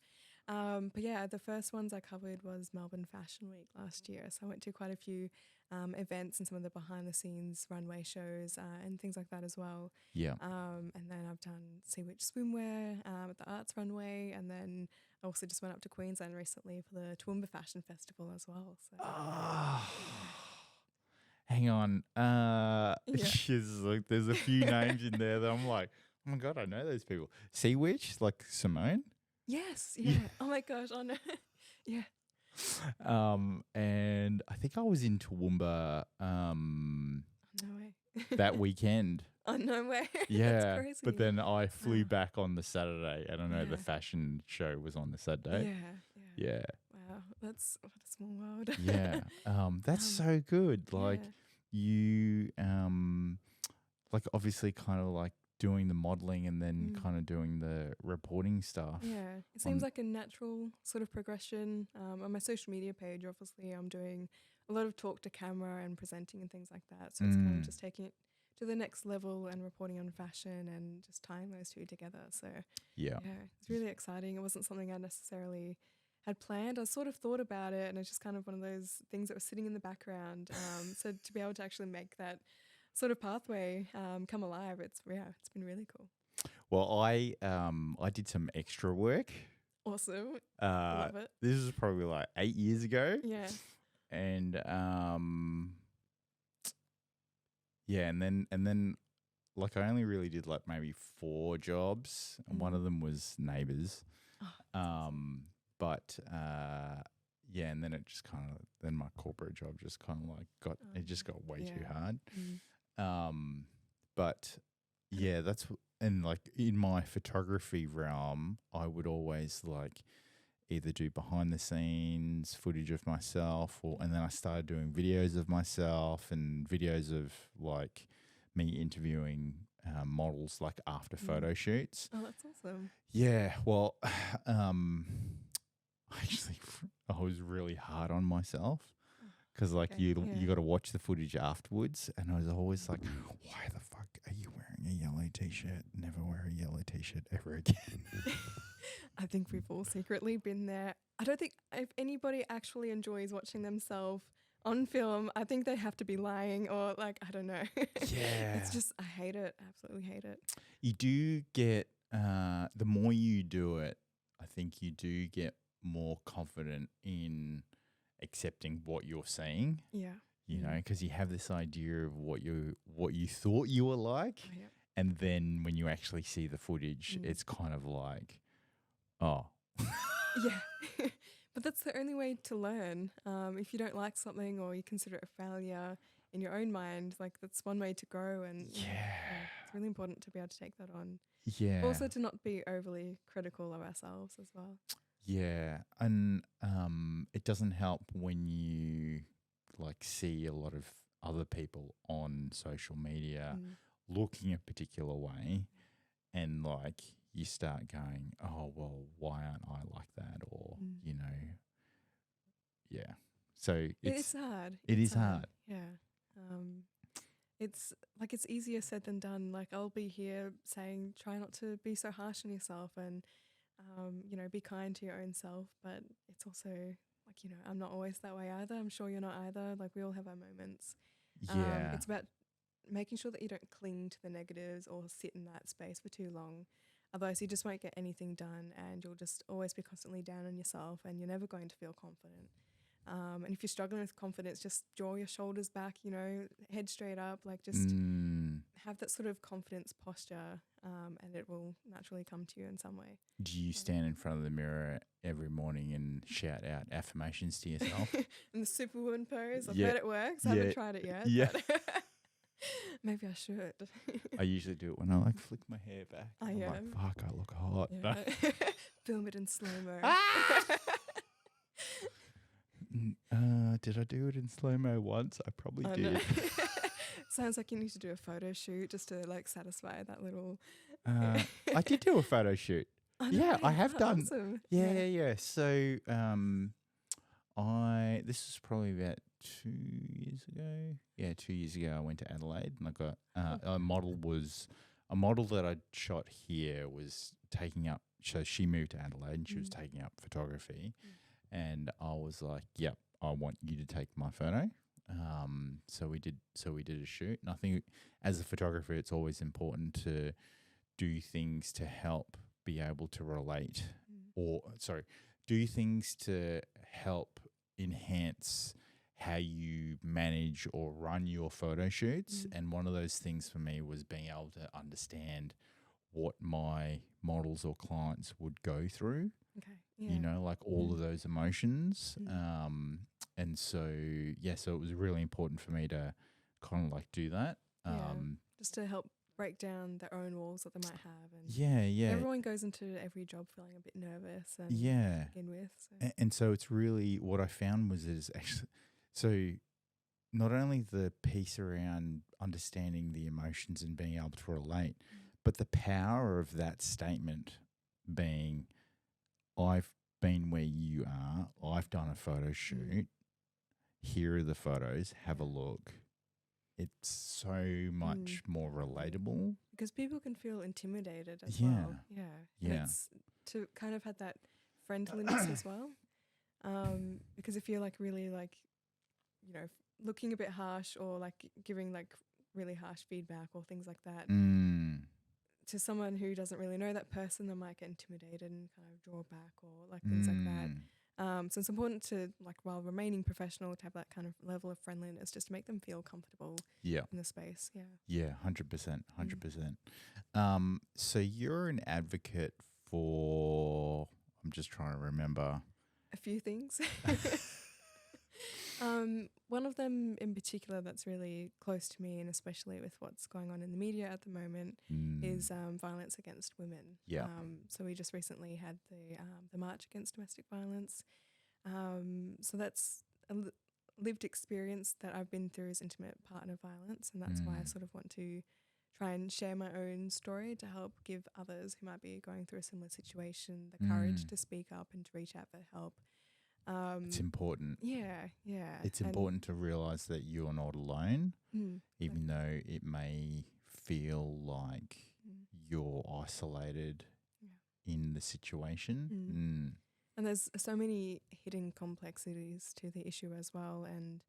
Speaker 2: But yeah, the first ones I covered was Melbourne Fashion Week last year. So I went to quite a few events and some of the behind the scenes runway shows and things like that as well.
Speaker 1: Yeah.
Speaker 2: And then I've done Sea Witch swimwear at the Arts Runway, and then I also just went up to Queensland recently for the Toowoomba Fashion Festival as well. So.
Speaker 1: Hang on. There's a few names in there that I'm like, oh my God, I know those people. Sea Witch, like Simone?
Speaker 2: Yes, yeah. Oh my gosh, I know. Yeah.
Speaker 1: And I think I was in Toowoomba
Speaker 2: No way.
Speaker 1: that weekend.
Speaker 2: Oh, no way.
Speaker 1: Yeah.
Speaker 2: That's crazy.
Speaker 1: But then I flew back on the Saturday, and I know the fashion show was on the Saturday. Yeah.
Speaker 2: Wow, that's what a small world.
Speaker 1: Yeah. That's so good. Like you like obviously kind of like doing the modeling and then kind of doing the reporting stuff.
Speaker 2: Yeah, it seems like a natural sort of progression. On my social media page, obviously, I'm doing a lot of talk to camera and presenting and things like that. So it's kind of just taking it to the next level and reporting on fashion and just tying those two together. So yeah, it's really exciting. It wasn't something I necessarily had planned. I sort of thought about it, and it's just kind of one of those things that was sitting in the background. So to be able to actually make that sort of pathway come alive, it's been really cool.
Speaker 1: Well, I did some extra work.
Speaker 2: Awesome. Love it.
Speaker 1: This is probably like 8 years ago.
Speaker 2: Yeah.
Speaker 1: And and then like I only really did like maybe 4 jobs, and one of them was Neighbours. But and then it just kind of my corporate job just kind of like got way too hard. But yeah, that's and like in my photography realm, I would always like either do behind the scenes footage of myself, and then I started doing videos of myself and videos of like me interviewing models like after photo shoots.
Speaker 2: Oh, that's awesome.
Speaker 1: Yeah, well, actually, I was really hard on myself because like
Speaker 2: Okay,
Speaker 1: you
Speaker 2: yeah.
Speaker 1: got to watch the footage afterwards, and I was always like, why the fuck are you wearing a yellow t-shirt? Never wear a yellow t-shirt ever again.
Speaker 2: I think we've all secretly been there. I don't think if anybody actually enjoys watching themselves on film, I think they have to be lying or like, I don't know.
Speaker 1: Yeah.
Speaker 2: It's just, I hate it. Absolutely hate it.
Speaker 1: You do get, the more you do it, I think you do get more confident in accepting what you're seeing,
Speaker 2: Yeah.
Speaker 1: you know, because you have this idea of what you thought you were like.
Speaker 2: Oh, yeah.
Speaker 1: And then when you actually see the footage, it's kind of like, oh.
Speaker 2: Yeah. But that's the only way to learn. If you don't like something or you consider it a failure in your own mind, like that's one way to grow. And it's really important to be able to take that on.
Speaker 1: Yeah.
Speaker 2: Also to not be overly critical of ourselves as well.
Speaker 1: Yeah. And it doesn't help when you like see a lot of other people on social media looking a particular way, and like you start going, oh, well, why aren't I like that? Or, you know, yeah. So
Speaker 2: it's hard.
Speaker 1: It is hard.
Speaker 2: Yeah. It's like it's easier said than done. Like I'll be here saying, try not to be so harsh on yourself and, you know, be kind to your own self. But it's also like, you know, I'm not always that way either. I'm sure you're not either. Like we all have our moments.
Speaker 1: Yeah.
Speaker 2: It's about making sure that you don't cling to the negatives or sit in that space for too long. Otherwise, you just won't get anything done and you'll just always be constantly down on yourself and you're never going to feel confident. And if you're struggling with confidence, just draw your shoulders back, you know, head straight up, like just have that sort of confidence posture and it will naturally come to you in some way.
Speaker 1: Do you stand in front of the mirror every morning and shout out affirmations to yourself?
Speaker 2: In the Superwoman pose, I've heard it works. I haven't tried it yet.
Speaker 1: Yeah.
Speaker 2: Maybe I should.
Speaker 1: I usually do it when I like flick my hair back. I'm
Speaker 2: Yeah.
Speaker 1: like, fuck, I look hot.
Speaker 2: Yeah. Film it in slow-mo.
Speaker 1: Did I do it in slow-mo once? I probably did.
Speaker 2: Sounds like you need to do a photo shoot just to like satisfy that little...
Speaker 1: I did do a photo shoot. Yeah, I have done.
Speaker 2: Awesome.
Speaker 1: Yeah. So this was probably about 2 years ago. Yeah, 2 years ago I went to Adelaide and I got a model that I shot here was taking up, so she moved to Adelaide and she was taking up photography and I was like, yep, I want you to take my photo. So we did a shoot, and I think as a photographer it's always important to do things to help be able to relate do things to help enhance how you manage or run your photo shoots. And one of those things for me was being able to understand what my models or clients would go through.
Speaker 2: Okay. Yeah.
Speaker 1: You know, like all of those emotions. And so it was really important for me to kind of like do that.
Speaker 2: Just to help break down their own walls that they might have. And
Speaker 1: yeah.
Speaker 2: Everyone goes into every job feeling a bit nervous and to begin with. So.
Speaker 1: And so it's really, what I found was so not only the piece around understanding the emotions and being able to relate, but the power of that statement being, I've been where you are, I've done a photo shoot, here are the photos, have a look. It's so much more relatable.
Speaker 2: Because people can feel intimidated as
Speaker 1: Yeah.
Speaker 2: well. Yeah.
Speaker 1: Yeah.
Speaker 2: And it's to kind of have that friendliness as well. Because if you're like really like, you know, looking a bit harsh or like giving like really harsh feedback or things like that to someone who doesn't really know that person, they might get intimidated and kind of draw back or like things like that. So it's important to, like, while remaining professional, to have that kind of level of friendliness just to make them feel comfortable in the space. Yeah.
Speaker 1: Yeah, 100%. So you're an advocate for, I'm just trying to remember.
Speaker 2: A few things. One of them in particular that's really close to me, and especially with what's going on in the media at the moment, is violence against women.
Speaker 1: Yeah.
Speaker 2: So we just recently had the March Against Domestic Violence. So that's a lived experience that I've been through is intimate partner violence, and that's why I sort of want to try and share my own story to help give others who might be going through a similar situation the courage to speak up and to reach out for help.
Speaker 1: It's important.
Speaker 2: Yeah.
Speaker 1: It's
Speaker 2: And
Speaker 1: important to realize that you're not alone,
Speaker 2: mm,
Speaker 1: even though it may feel like
Speaker 2: mm,
Speaker 1: you're isolated
Speaker 2: yeah.
Speaker 1: in the situation.
Speaker 2: Mm. And there's so many hidden complexities to the issue as well. And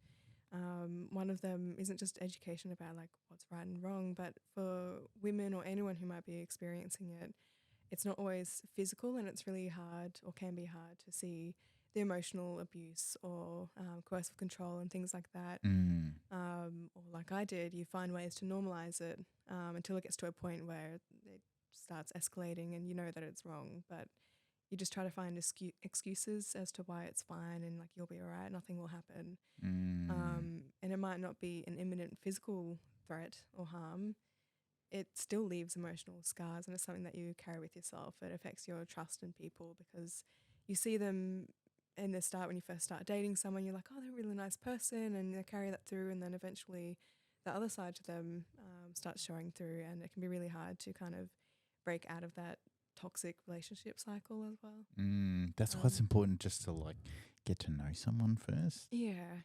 Speaker 2: one of them isn't just education about like what's right and wrong, but for women or anyone who might be experiencing it, it's not always physical, and it's really hard or can be hard to see the emotional abuse or coercive control and things like that. Or like I did, you find ways to normalize it until it gets to a point where it starts escalating and you know that it's wrong, but you just try to find excuses as to why it's fine and like you'll be all right, nothing will happen. And it might not be an imminent physical threat or harm. It still leaves emotional scars, and it's something that you carry with yourself. It affects your trust in people because you see them in the start when you first start dating someone, you're like, oh, they're a really nice person, and they carry that through, and then eventually the other side to them starts showing through, and it can be really hard to kind of break out of that toxic relationship cycle as well.
Speaker 1: That's why it's important just to like get to know someone first.
Speaker 2: Yeah.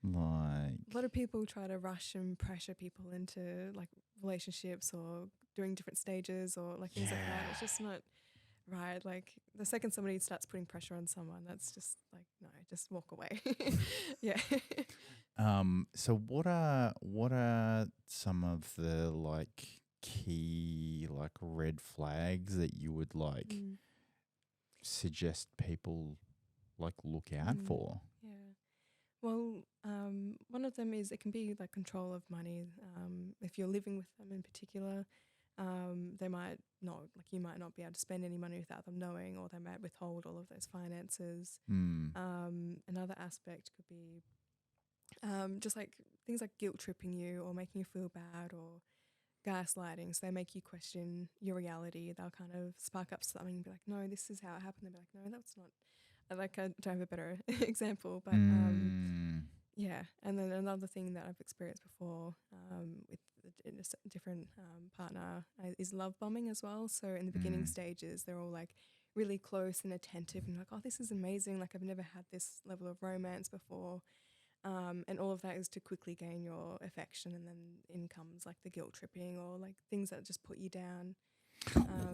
Speaker 1: Like
Speaker 2: A lot of people try to rush and pressure people into like relationships or doing different stages or like things like that. It's just not right. Like the second somebody starts putting pressure on someone, that's just like, no, just walk away. Yeah.
Speaker 1: So what are some of the like key like red flags that you would like suggest people like look out for?
Speaker 2: Yeah. Well, one of them is it can be like control of money. If you're living with them in particular, they might not, like you might not be able to spend any money without them knowing, or they might withhold all of those finances. Another aspect could be just like things like guilt tripping you or making you feel bad, or gaslighting. So they make you question your reality. They'll kind of spark up something and be like, no, this is how it happened. They'll be like, no, that's not. Like I don't have a better example, but yeah. And then another thing that I've experienced before with a different partner is love bombing as well. So in the beginning stages, they're all like really close and attentive and like, oh, this is amazing. Like I've never had this level of romance before. And all of that is to quickly gain your affection, and then in comes like the guilt tripping or like things that just put you down.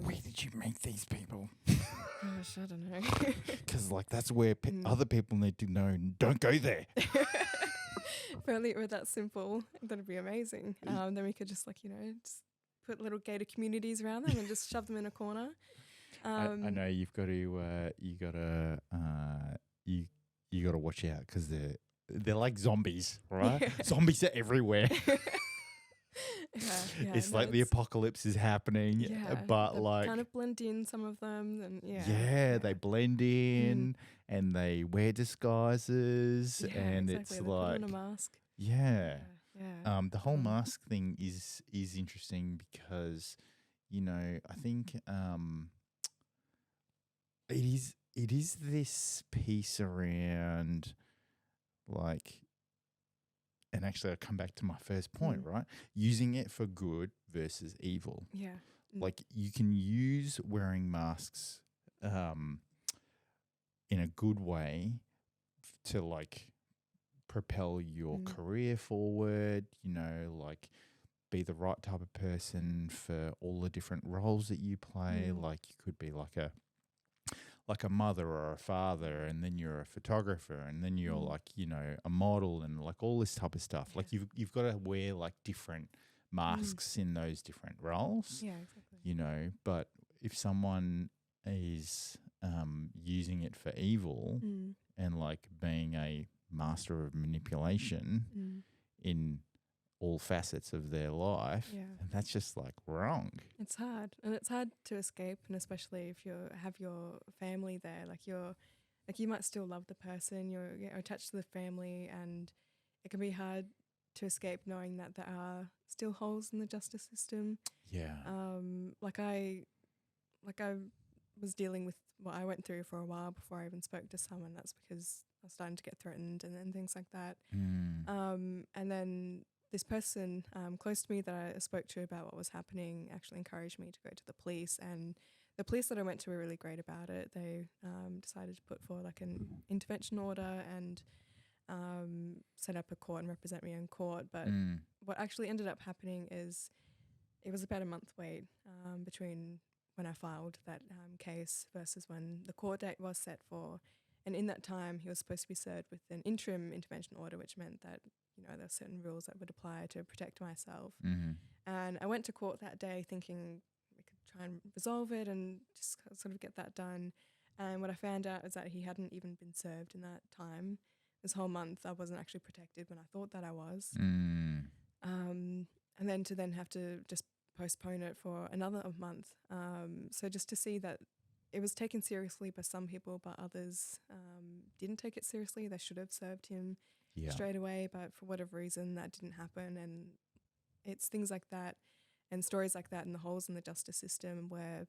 Speaker 1: Where did you meet these people?
Speaker 2: Gosh, I don't know.
Speaker 1: Because like that's where other people need to know. Don't go there.
Speaker 2: If only it were that simple, that'd be amazing. Then we could just like just put little gated communities around them and just shove them in a corner.
Speaker 1: I know you've got to you got to watch out because they're like zombies, right?
Speaker 2: Yeah.
Speaker 1: Zombies are everywhere.
Speaker 2: Yeah,
Speaker 1: it's like the apocalypse is happening, but
Speaker 2: they
Speaker 1: like
Speaker 2: kind of blend in, some of them, and
Speaker 1: they blend in and they wear disguises, and
Speaker 2: exactly.
Speaker 1: it's
Speaker 2: they
Speaker 1: like
Speaker 2: put on a mask.
Speaker 1: Yeah. The whole
Speaker 2: Mm.
Speaker 1: mask thing is interesting because, I think it is this piece around like, and actually I'll come back to my first point, right? Using it for good versus evil.
Speaker 2: Yeah.
Speaker 1: Like you can use wearing masks in a good way to like propel your career forward, like be the right type of person for all the different roles that you play. Like you could be like a mother or a father, and then you're a photographer, and then you're like, a model, and like all this type of stuff. Like you've got to wear like different masks in those different roles.
Speaker 2: Yeah, exactly.
Speaker 1: But if someone is using it for evil and like being a master of manipulation in all facets of their life, and that's just like wrong.
Speaker 2: It's hard, and it's hard to escape, and especially if you have your family there, like you might still love the person, you're attached to the family, and it can be hard to escape knowing that there are still holes in the justice system. Like I was dealing with what I went through for a while before I even spoke to someone. That's because I was starting to get threatened and things like that. And then this person close to me that I spoke to about what was happening actually encouraged me to go to the police, and the police that I went to were really great about it. They decided to put forward like an intervention order and set up a court and represent me in court. But what actually ended up happening is it was about a month wait between when I filed that case versus when the court date was set for. And in that time, he was supposed to be served with an interim intervention order, which meant that, you know, there were certain rules that would apply to protect myself. And I went to court that day thinking we could try and resolve it and just sort of get that done. And what I found out is that he hadn't even been served in that time. This whole month, I wasn't actually protected when I thought that I was. And then to have to just postpone it for another month. So just to see that it was taken seriously by some people, but others didn't take it seriously. They should have served him straight away, but for whatever reason, that didn't happen. And it's things like that and stories like that and the holes in the justice system where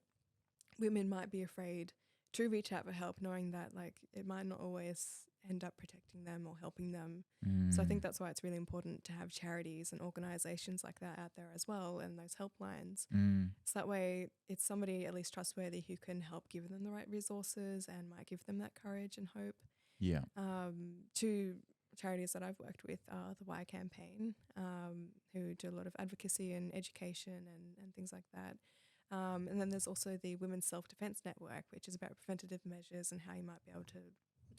Speaker 2: women might be afraid to reach out for help, knowing that like it might not always end up protecting them or helping them. So I think that's why it's really important to have charities and organisations like that out there as well, and those helplines. So that way it's somebody at least trustworthy who can help give them the right resources and might give them that courage and hope. Two charities that I've worked with are the Y Campaign, who do a lot of advocacy and education and things like that. And then there's also the Women's Self-Defence Network, which is about preventative measures and how you might be able to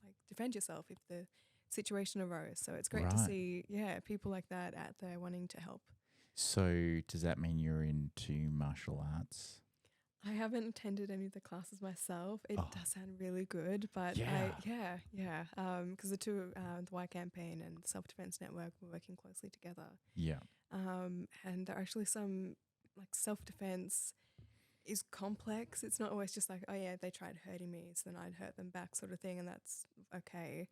Speaker 2: like defend yourself if the situation arose. So it's great to see, people like that out there wanting to help. So
Speaker 1: does that mean you're into martial arts?
Speaker 2: I haven't attended any of the classes myself. It does sound really good, but because the two, the Y Campaign and the Self-Defence Network, were working closely together. And there are actually some like self-defence is complex. It's not always just like, oh yeah, they tried hurting me, so then I'd hurt them back sort of thing, and that's okay.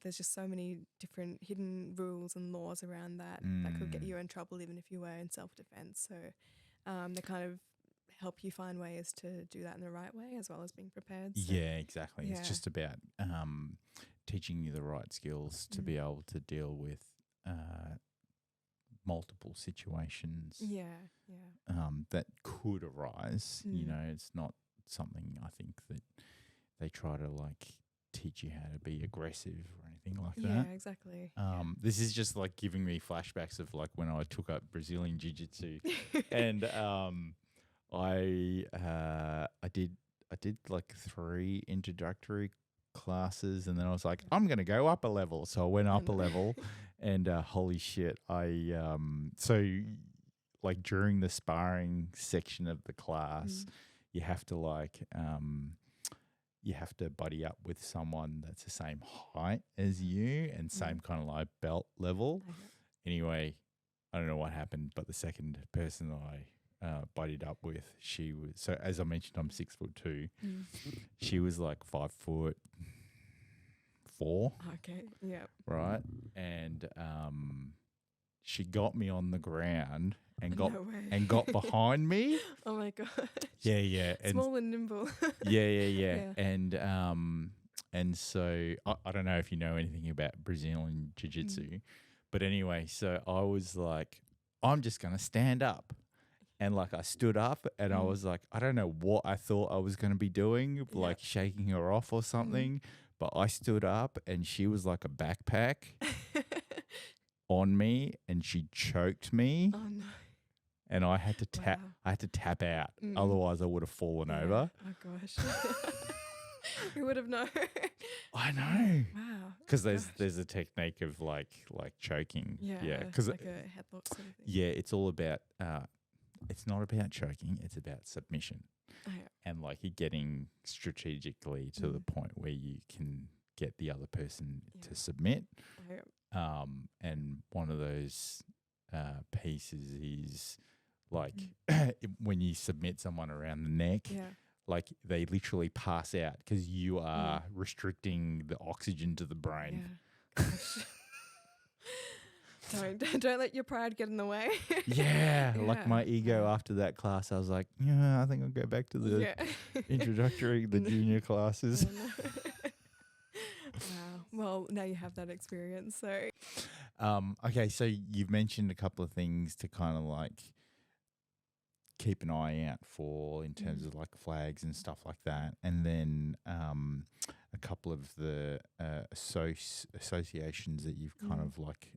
Speaker 2: There's just so many different hidden rules and laws around that that could get you in trouble even if you were in self-defense. So they kind of help you find ways to do that in the right way as well as being prepared. So,
Speaker 1: exactly. It's just about teaching you the right skills to be able to deal with multiple situations that could arise. You know, it's not something I think that they try to like teach you how to be aggressive or anything like that.
Speaker 2: Yeah, exactly.
Speaker 1: This is just like giving me flashbacks of like when I took up Brazilian Jiu-Jitsu and I did like 3 introductory classes and then I was like, I'm going to go up a level. So I went up a level and holy shit, so like during the sparring section of the class, you have to like, you have to buddy up with someone that's the same height as you and same kind of like belt level. Anyway, I don't know what happened, but the second person I buddied up with, she was, so as I mentioned, I'm 6'2". She was like 5'4".
Speaker 2: Okay. Yeah.
Speaker 1: Right. And she got me on the ground and got behind me.
Speaker 2: Oh my god.
Speaker 1: Yeah.
Speaker 2: Small and nimble.
Speaker 1: Yeah. And so I don't know if you know anything about Brazilian Jiu-Jitsu, but anyway, so I was like, I'm just gonna stand up. And like I stood up and I was like, I don't know what I thought I was going to be doing, like shaking her off or something. But I stood up and she was like a backpack on me and she choked me.
Speaker 2: Oh no.
Speaker 1: And I had to tap. I had to tap out. Otherwise, I would have fallen over.
Speaker 2: Oh gosh. Who would have known?
Speaker 1: I know.
Speaker 2: Wow.
Speaker 1: Because there's a technique of like choking.
Speaker 2: Yeah.
Speaker 1: Because
Speaker 2: like a headlock sort of thing.
Speaker 1: Yeah, it's all about. It's not about choking. It's about submission.
Speaker 2: Oh, yeah.
Speaker 1: And like you're getting strategically to the point where you can get the other person to submit.
Speaker 2: Oh, yeah.
Speaker 1: And one of those pieces is like when you submit someone around the neck, like they literally pass out because you are restricting the oxygen to the brain.
Speaker 2: Yeah. Gosh. Don't let your pride get in the way.
Speaker 1: Like my ego after that class, I was like, I think I'll go back to the introductory, the junior classes.
Speaker 2: Wow. Well, now you have that experience. So,
Speaker 1: okay, so you've mentioned a couple of things to kind of like keep an eye out for in terms of like flags and stuff like that. And then a couple of the associations that you've kind of like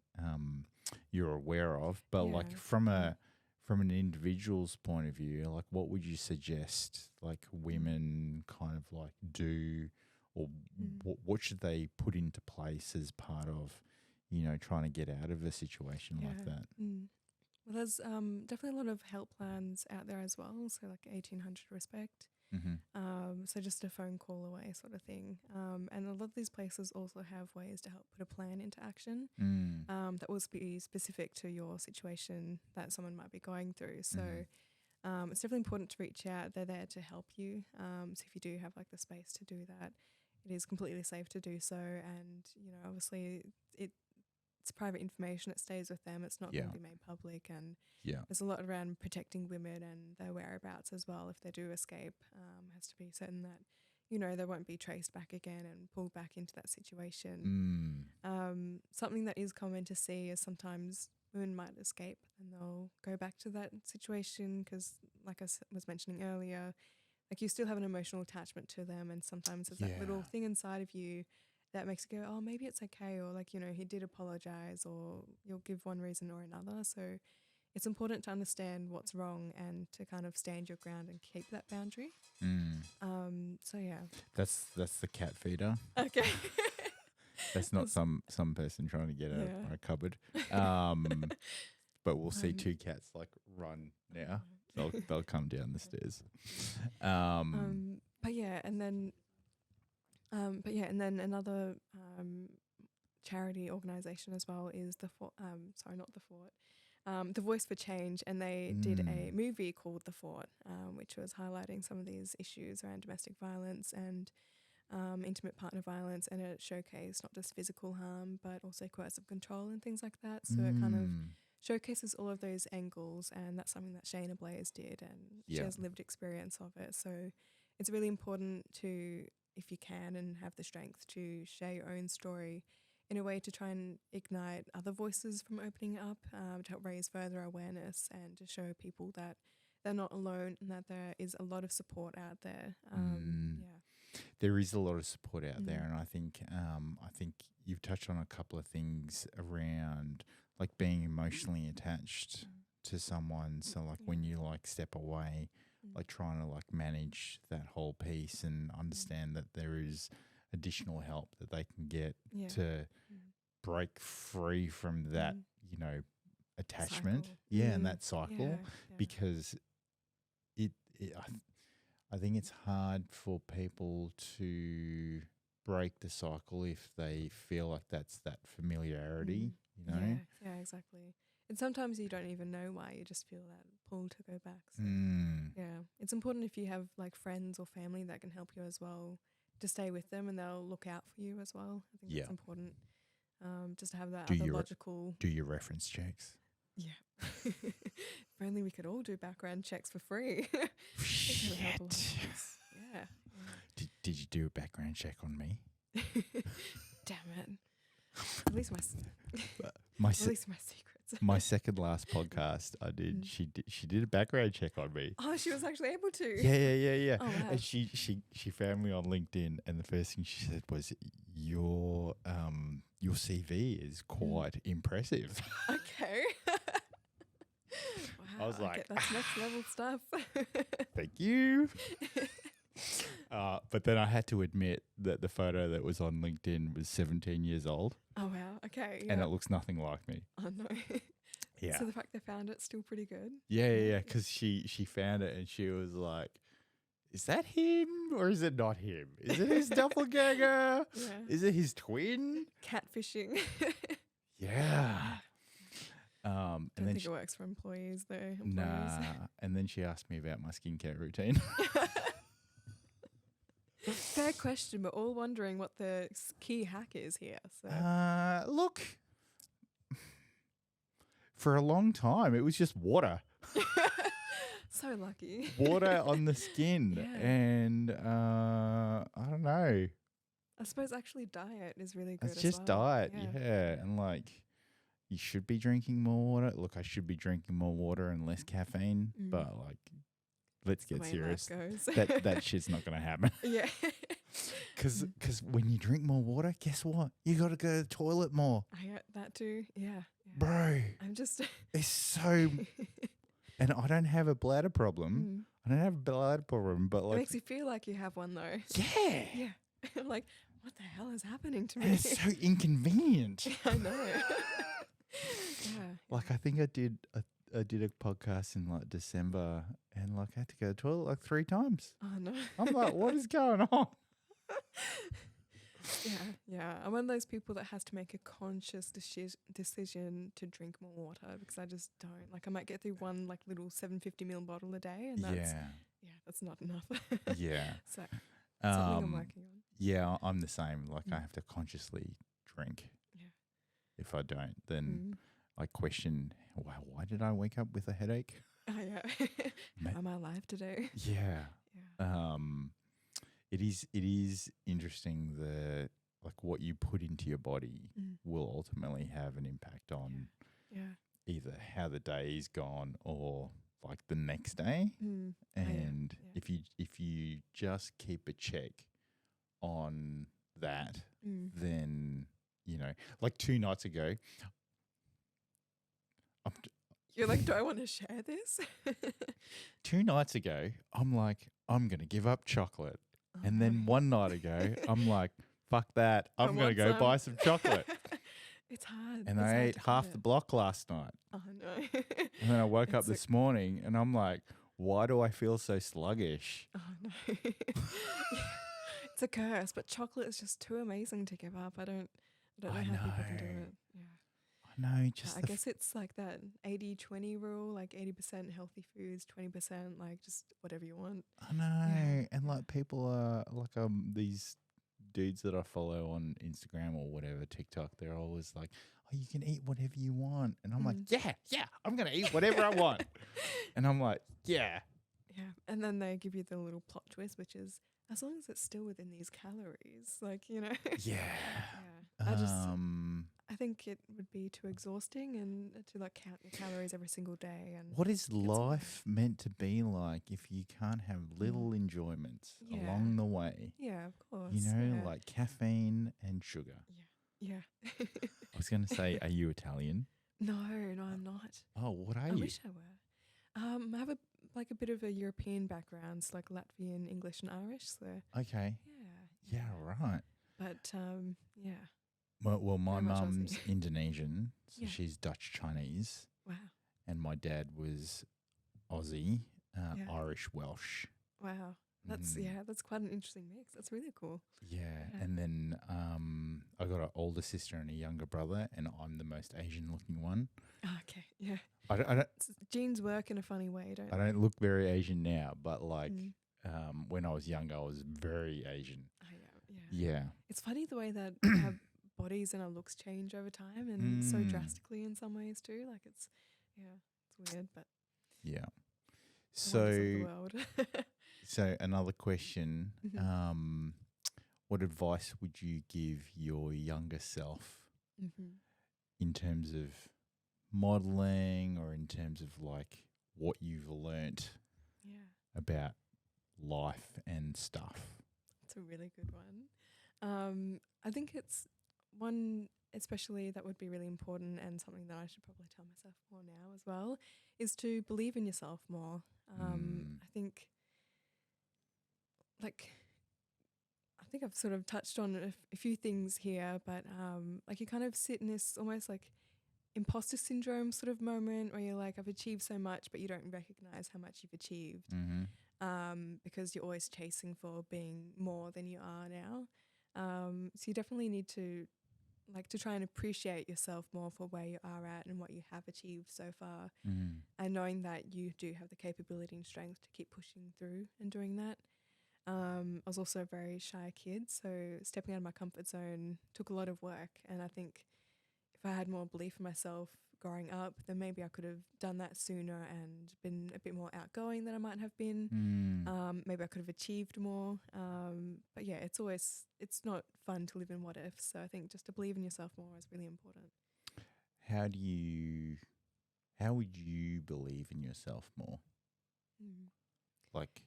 Speaker 1: you're aware of, but like from an individual's point of view, like what would you suggest like women kind of like do, or what should they put into place as part of, you know, trying to get out of a situation like that?
Speaker 2: Well, there's definitely a lot of help plans out there as well. So like 1800 Respect. So just a phone call away sort of thing. And a lot of these places also have ways to help put a plan into action that will be specific to your situation that someone might be going through. So it's definitely important to reach out. They're there to help you. So if you do have like the space to do that, it is completely safe to do so. And, you know, obviously it's private information. It stays with them. It's not going to be made public. And there's a lot around protecting women and their whereabouts as well. If they do escape, has to be certain that, you know, they won't be traced back again and pulled back into that situation. Something that is common to see is sometimes women might escape and they'll go back to that situation because, like I was mentioning earlier, like you still have an emotional attachment to them, and sometimes there's that little thing inside of you that makes you go, oh, maybe it's okay, or like, you know, he did apologize, or you'll give one reason or another. So it's important to understand what's wrong and to kind of stand your ground and keep that boundary. So yeah,
Speaker 1: that's the cat feeder.
Speaker 2: Okay.
Speaker 1: That's not some person trying to get out of a cupboard. But we'll see two cats like run now. They'll come down the stairs.
Speaker 2: But yeah, and then another charity organisation as well is the Voice for Change, and they did a movie called The Fort, which was highlighting some of these issues around domestic violence and intimate partner violence, and it showcased not just physical harm but also coercive control and things like that. So it kind of showcases all of those angles, and that's something that Shayna Blaze did, and she has lived experience of it. So it's really important to, if you can and have the strength, to share your own story in a way to try and ignite other voices from opening up, to help raise further awareness and to show people that they're not alone and that there is a lot of support out there.
Speaker 1: There is a lot of support out there, and I think you've touched on a couple of things around like being emotionally attached to someone. So like when you like step away, like trying to like manage that whole piece and understand that there is additional help that they can get to break free from that, you know, attachment.
Speaker 2: Cycle.
Speaker 1: And that cycle, because I think it's hard for people to break the cycle if they feel like that's that familiarity, you know?
Speaker 2: Yeah, exactly. And sometimes you don't even know why, you just feel that pull to go back. So yeah, it's important if you have like friends or family that can help you as well, to stay with them and they'll look out for you as well. I think that's important, just to have that other logical...
Speaker 1: Do your reference checks.
Speaker 2: Yeah. If only we could all do background checks for free.
Speaker 1: Shit.
Speaker 2: Yeah.
Speaker 1: Did you do a background check on me?
Speaker 2: Damn it. At least my secrets.
Speaker 1: My second last podcast I did, she did a background check on me.
Speaker 2: Oh, she was actually able to.
Speaker 1: Yeah.
Speaker 2: Oh, wow.
Speaker 1: And she found me on LinkedIn, and the first thing she said was, your CV is quite impressive.
Speaker 2: Okay. Wow,
Speaker 1: I was like,
Speaker 2: that's next level stuff.
Speaker 1: Thank you. But then I had to admit that the photo that was on LinkedIn was 17 years old.
Speaker 2: Oh, wow. Okay. Yeah.
Speaker 1: And it looks nothing like me.
Speaker 2: Oh, no.
Speaker 1: Yeah.
Speaker 2: So the fact they found it's still pretty good.
Speaker 1: Yeah. Because she found it and she was like, is that him or is it not him? Is it his doppelganger?
Speaker 2: Yeah.
Speaker 1: Is it his twin?
Speaker 2: Catfishing.
Speaker 1: Yeah.
Speaker 2: Don't think it works for employees though.
Speaker 1: Nah. And then she asked me about my skincare routine.
Speaker 2: Fair question, but all wondering what the key hack is here. So
Speaker 1: look, for a long time it was just water.
Speaker 2: So lucky.
Speaker 1: Water on the skin.
Speaker 2: Yeah.
Speaker 1: And I don't know.
Speaker 2: I suppose actually diet is really good.
Speaker 1: It's just diet, yeah. And like, you should be drinking more water. Look, I should be drinking more water and less caffeine, but like, let's get serious. That shit's not going to happen.
Speaker 2: Yeah.
Speaker 1: Because when you drink more water, guess what? You got to go to the toilet more.
Speaker 2: I get that too. Yeah.
Speaker 1: Bro.
Speaker 2: I'm just.
Speaker 1: It's so. And I don't have a bladder problem. I don't have a bladder problem, but like.
Speaker 2: It makes you feel like you have one though.
Speaker 1: Yeah.
Speaker 2: Yeah. I'm like, what the hell is happening to me?
Speaker 1: And it's so inconvenient.
Speaker 2: I know.
Speaker 1: Like I think I did a podcast in like December, and like I had to go to the toilet like 3 times.
Speaker 2: Oh no.
Speaker 1: I'm like, what is going on?
Speaker 2: Yeah. I'm one of those people that has to make a conscious decision to drink more water because I just don't. Like I might get through one like little 750 ml bottle a day, and that's not enough.
Speaker 1: Yeah.
Speaker 2: So something I'm working on.
Speaker 1: Yeah, I'm the same. Like I have to consciously drink.
Speaker 2: Yeah.
Speaker 1: If I don't, then I question, wow, why did I wake up with a headache?
Speaker 2: Oh yeah. Am I alive today?
Speaker 1: Yeah. It is interesting like what you put into your body will ultimately have an impact on either how the day is gone or like the next day. And if you just keep a check on that, then like 2 nights ago,
Speaker 2: you're like, do I want to share this?
Speaker 1: 2 nights ago, I'm like, I'm gonna give up chocolate. And then 1 night ago, I'm like, fuck that. I'm going to go buy some chocolate.
Speaker 2: It's hard.
Speaker 1: And I ate half the block last night.
Speaker 2: Oh, no.
Speaker 1: And then I woke up this morning and I'm like, why do I feel so sluggish?
Speaker 2: Oh, no. It's a curse, but chocolate is just too amazing to give up. I don't know how people can do it. Yeah.
Speaker 1: I know.
Speaker 2: I guess it's like that 80-20 rule, like 80% healthy foods, 20% like just whatever you want.
Speaker 1: I know. Yeah. And like people are like these dudes that I follow on Instagram or whatever, TikTok, they're always like, oh, you can eat whatever you want. And I'm like, yeah, I'm going to eat whatever I want. And I'm like, yeah.
Speaker 2: Yeah. And then they give you the little plot twist, which is as long as it's still within these calories, like,
Speaker 1: Yeah.
Speaker 2: Yeah. I think it would be too exhausting and to like count your calories every single day. And
Speaker 1: what is life meant to be like if you can't have little enjoyments along the way?
Speaker 2: Yeah, of course.
Speaker 1: Like caffeine and sugar.
Speaker 2: Yeah.
Speaker 1: I was going to say, are you Italian?
Speaker 2: No, I'm not.
Speaker 1: Oh, what are you?
Speaker 2: I wish I were. I have a bit of a European background, so like Latvian, English, and Irish. So
Speaker 1: okay. Yeah, right.
Speaker 2: But yeah.
Speaker 1: Well, my mum's Indonesian, so she's Dutch Chinese.
Speaker 2: Wow.
Speaker 1: And my dad was Aussie, Irish, Welsh.
Speaker 2: Wow. That's quite an interesting mix. That's really cool.
Speaker 1: Yeah. And then I got an older sister and a younger brother, and I'm the most Asian looking one.
Speaker 2: Oh, okay. Yeah.
Speaker 1: I don't
Speaker 2: genes work in a funny way, don't they?
Speaker 1: I don't look very Asian now, but like when I was younger, I was very Asian. Yeah.
Speaker 2: It's funny the way that our bodies and our looks change over time, and so drastically in some ways too. Like it's weird, but
Speaker 1: yeah. So another question: what advice would you give your younger self in terms of modeling, or in terms of like what you've learnt about life and stuff?
Speaker 2: It's a really good one. I think it's one especially that would be really important, and something that I should probably tell myself more now as well, is to believe in yourself more. I think I've sort of touched on a few things here, but like you kind of sit in this almost like imposter syndrome sort of moment where you're like, I've achieved so much, but you don't recognize how much you've achieved because you're always chasing for being more than you are now. So you definitely need to try and appreciate yourself more for where you are at and what you have achieved so far, and knowing that you do have the capability and strength to keep pushing through and doing that. I was also a very shy kid, so stepping out of my comfort zone took a lot of work, and I think if I had more belief in myself growing up, then maybe I could have done that sooner and been a bit more outgoing than I might have been. Maybe I could have achieved more. But yeah, it's not fun to live in what ifs. So I think just to believe in yourself more is really important.
Speaker 1: how would you believe in yourself more? Like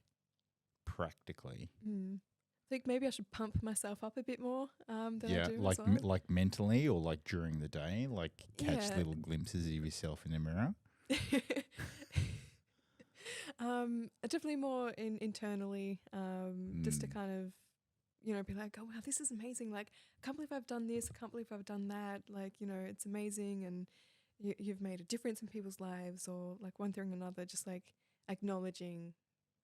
Speaker 1: practically.
Speaker 2: I think maybe I should pump myself up a bit more than I do
Speaker 1: like
Speaker 2: as well.
Speaker 1: like mentally or like during the day, like catch
Speaker 2: Yeah.
Speaker 1: little glimpses of yourself in the mirror.
Speaker 2: Definitely more internally, just to kind of, be like, oh wow, this is amazing. Like, I can't believe I've done this. I can't believe I've done that. Like, it's amazing, and you've made a difference in people's lives, or like one thing or another. Just like acknowledging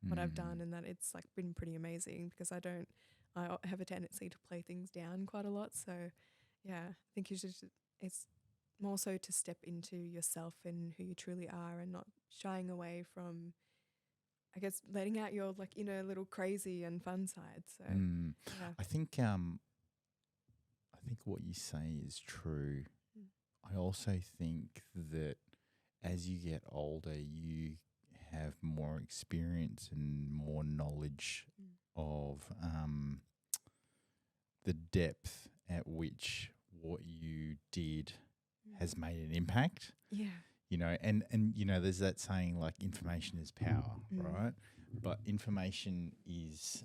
Speaker 2: what I've done and that it's like been pretty amazing, because I have a tendency to play things down quite a lot. So yeah, I think it's more so to step into yourself and who you truly are, and not shying away from, I guess, letting out your like inner little crazy and fun side. So yeah.
Speaker 1: I think what you say is true. I also think that as you get older, you have more experience and more knowledge of the depth at which what you did has made an impact.
Speaker 2: Yeah.
Speaker 1: And there's that saying like information is power, right? But information is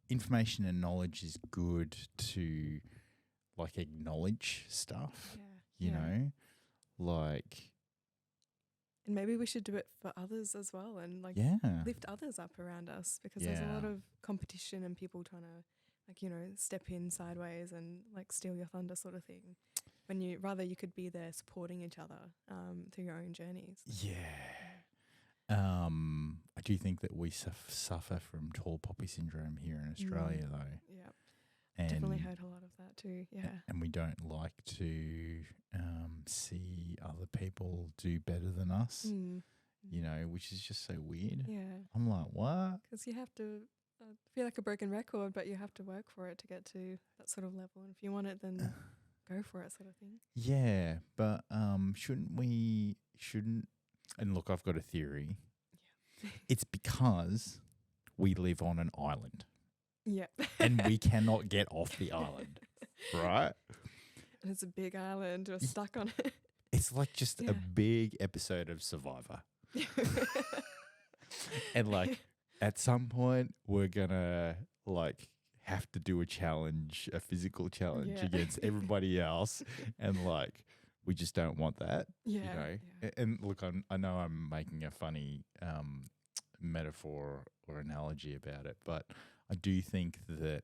Speaker 1: information and knowledge is good to like acknowledge stuff.
Speaker 2: Yeah.
Speaker 1: You know, like.
Speaker 2: And maybe we should do it for others as well, and like lift others up around us, because there's a lot of competition and people trying to like, step in sideways and like steal your thunder sort of thing. When you could be there supporting each other through your own journeys.
Speaker 1: I do think that we suffer from tall poppy syndrome here in Australia though.
Speaker 2: Yeah.
Speaker 1: And
Speaker 2: definitely heard a lot of that too. Yeah.
Speaker 1: And we don't like to see other people do better than us, which is just so weird.
Speaker 2: Yeah.
Speaker 1: I'm like, what?
Speaker 2: Because you have to feel like a broken record, but you have to work for it to get to that sort of level. And if you want it, then go for it, sort of thing.
Speaker 1: Yeah, but shouldn't, and look, I've got a theory. Yeah. It's because we live on an island.
Speaker 2: Yeah.
Speaker 1: And we cannot get off the island, right?
Speaker 2: And it's a big island. We're stuck on it.
Speaker 1: It's like just a big episode of Survivor. And like at some point we're going to like have to do a challenge, a physical challenge against everybody else. And like we just don't want that,
Speaker 2: Yeah.
Speaker 1: And look, I know I'm making a funny metaphor or analogy about it, but I do think that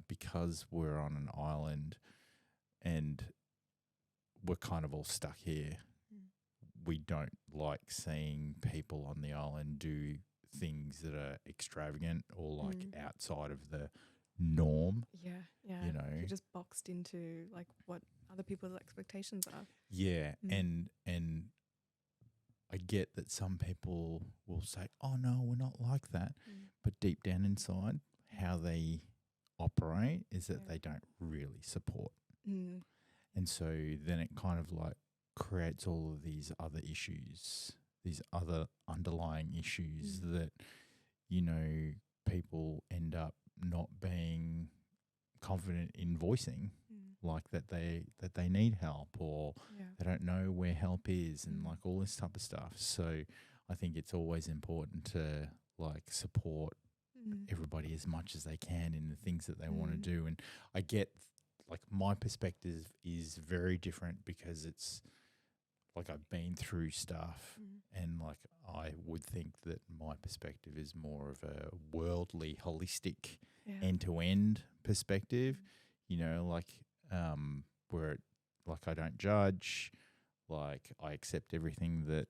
Speaker 1: because we're on an island and we're kind of all stuck here, we don't like seeing people on the island do things that are extravagant or like outside of the norm.
Speaker 2: Yeah. You're just boxed into like what other people's expectations are.
Speaker 1: Yeah, and I get that some people will say, "Oh no, we're not like that," but deep down inside, how they operate is that they don't really support. And so then it kind of like creates all of these other issues, these other underlying issues that, people end up not being confident in voicing, like that they need help or they don't know where help is and like all this type of stuff. So I think it's always important to like support everybody as much as they can in the things that they want to do. And I get like my perspective is very different because it's like I've been through stuff and like I would think that my perspective is more of a worldly, holistic, end-to-end perspective, where like I don't judge, like I accept everything that,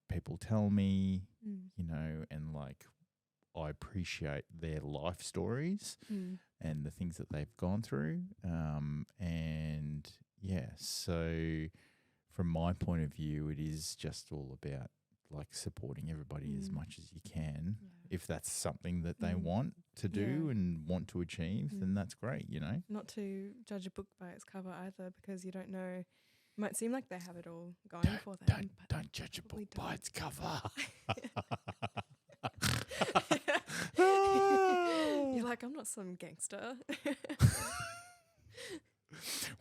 Speaker 1: people tell me, and like I appreciate their life stories and the things that they've gone through. And yeah, so from my point of view, it is just all about like supporting everybody as much as you can. If that's something that they want to do and want to achieve, then that's great,
Speaker 2: Not to judge a book by its cover either, because you don't know. It might seem like they have it all going for them.
Speaker 1: Don't judge a book by its cover.
Speaker 2: You're like, I'm not some gangster.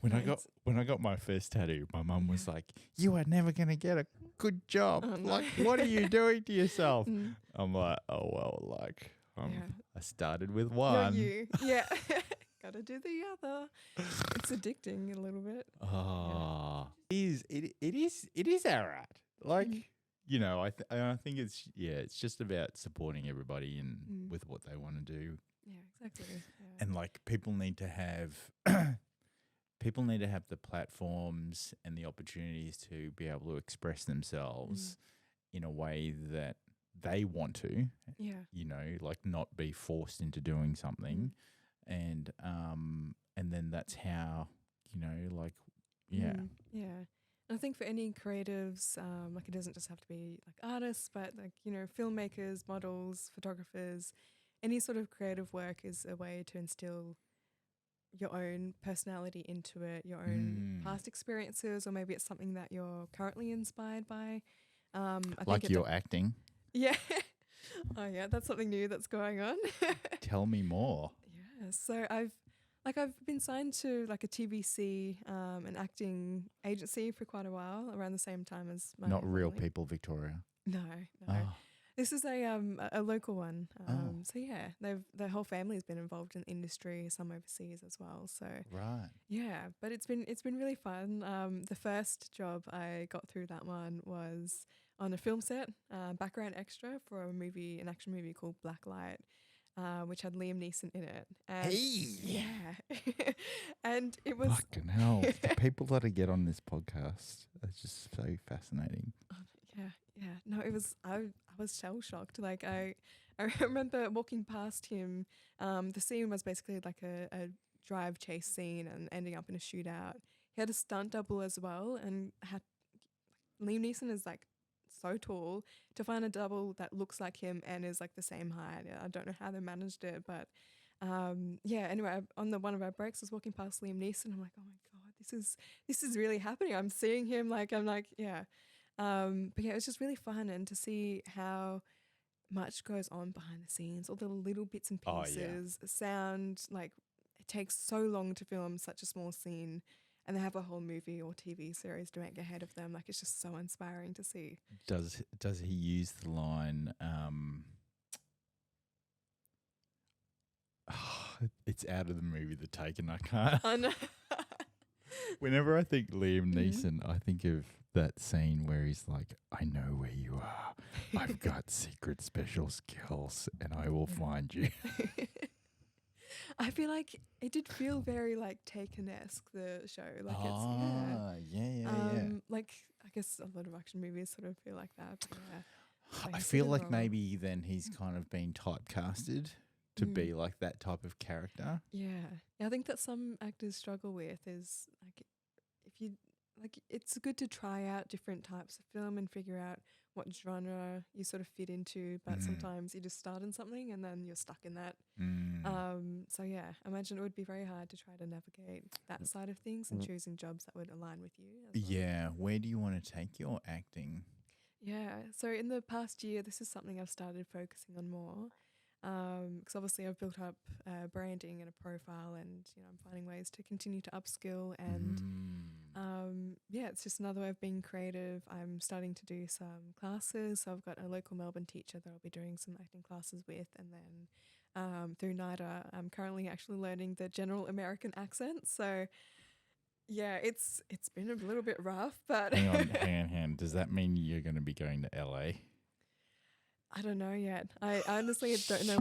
Speaker 1: When I got my first tattoo, my mum was like, "You are never gonna get a good job.
Speaker 2: Oh, no.
Speaker 1: Like, what are you doing to yourself?"
Speaker 2: Mm.
Speaker 1: I'm like, "Oh well, like,
Speaker 2: Yeah.
Speaker 1: I started with
Speaker 2: Not
Speaker 1: one."
Speaker 2: you. Yeah. Gotta do the other. It's addicting a little bit.
Speaker 1: Oh, it is alright. Like,
Speaker 2: Mm.
Speaker 1: you know, I think it's just about supporting everybody and
Speaker 2: Mm.
Speaker 1: with what they want to do,
Speaker 2: Yeah, exactly. Yeah.
Speaker 1: and like people need to have the platforms and the opportunities to be able to express themselves in a way that they want to.
Speaker 2: Yeah.
Speaker 1: You know, like not be forced into doing something, and then that's how, you know, like, yeah.
Speaker 2: Yeah. And I think for any creatives, like it doesn't just have to be like artists, but like, you know, filmmakers, models, photographers, any sort of creative work is a way to instill your own personality into it, your own past experiences, or maybe it's something that you're currently inspired by. I
Speaker 1: Like
Speaker 2: think
Speaker 1: you're acting.
Speaker 2: yeah. Oh yeah, that's something new that's going on.
Speaker 1: Tell me more.
Speaker 2: Yeah, so I've been signed to like a TVC, an acting agency for quite a while, around the same time as my
Speaker 1: Not real
Speaker 2: family.
Speaker 1: people, Victoria.
Speaker 2: No.
Speaker 1: Oh.
Speaker 2: This is a local one.
Speaker 1: Oh.
Speaker 2: So yeah, their whole family's been involved in the industry, some overseas as well. So
Speaker 1: Right.
Speaker 2: yeah, but it's been really fun. The first job I got through that one was on a film set, background extra for an action movie called Blacklight, which had Liam Neeson in it. And yeah, and it was
Speaker 1: Fucking hell. The people that I get on this podcast are just so fascinating.
Speaker 2: yeah. No, it was I was shell shocked. Like I remember walking past him. The scene was basically like a drive chase scene and ending up in a shootout. He had a stunt double as well, and had Liam Neeson is like so tall. To find a double that looks like him and is like the same height, I don't know how they managed it, but yeah. Anyway, on one of our breaks, I was walking past Liam Neeson. I'm like, oh my god, this is really happening. I'm seeing him. I'm like, yeah. But yeah, it was just really fun, and to see how much goes on behind the scenes, all the little bits and
Speaker 1: Oh, yeah.
Speaker 2: pieces, sound, like it takes so long to film such a small scene, and they have a whole movie or TV series to make ahead of them. Like it's just so inspiring to see.
Speaker 1: Does he use the line, it's out of the movie The Taken, I can't.
Speaker 2: I know.
Speaker 1: Whenever I think Liam Neeson, I think of that scene where he's like, "I know where you are. I've got secret special skills and I will find you."
Speaker 2: I feel like it did feel very like Taken-esque, the show. Like
Speaker 1: yeah.
Speaker 2: like I guess a lot of action movies sort of feel like that. But yeah. Like
Speaker 1: I
Speaker 2: you
Speaker 1: feel
Speaker 2: said,
Speaker 1: like
Speaker 2: Rob.
Speaker 1: maybe then he's kind of been typecasted to be like that type of character.
Speaker 2: Yeah. I think that some actors struggle with is like if you like it's good to try out different types of film and figure out what genre you sort of fit into, but sometimes you just start in something and then you're stuck in that. So yeah, I imagine it would be very hard to try to navigate that side of things and choosing jobs that would align with you as well.
Speaker 1: Yeah. Where do you want to take your acting?
Speaker 2: Yeah. So in the past year, this is something I've started focusing on more. Because obviously I've built up branding and a profile, and I'm finding ways to continue to upskill, and yeah, it's just another way of being creative. I'm starting to do some classes, so I've got a local Melbourne teacher that I'll be doing some acting classes with, and then through NIDA, I'm currently actually learning the general American accent. So yeah, it's been a little bit rough, but
Speaker 1: Hang on. Does that mean you're going to be going to LA?
Speaker 2: I don't know yet. I honestly don't know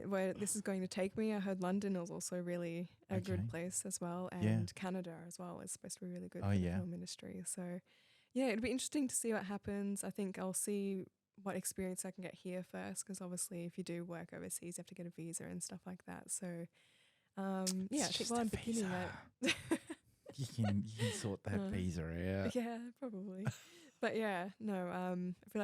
Speaker 2: where this is going to take me. I heard London is also really a good place as well, and Canada as well is supposed to be really good for the film industry. So yeah, it'd be interesting to see what happens. I think I'll see what experience I can get here first, because obviously if you do work overseas, you have to get a visa and stuff like that. So yeah, I think while I'm beginning it,
Speaker 1: you can sort that visa out.
Speaker 2: yeah, probably. But yeah, no, I feel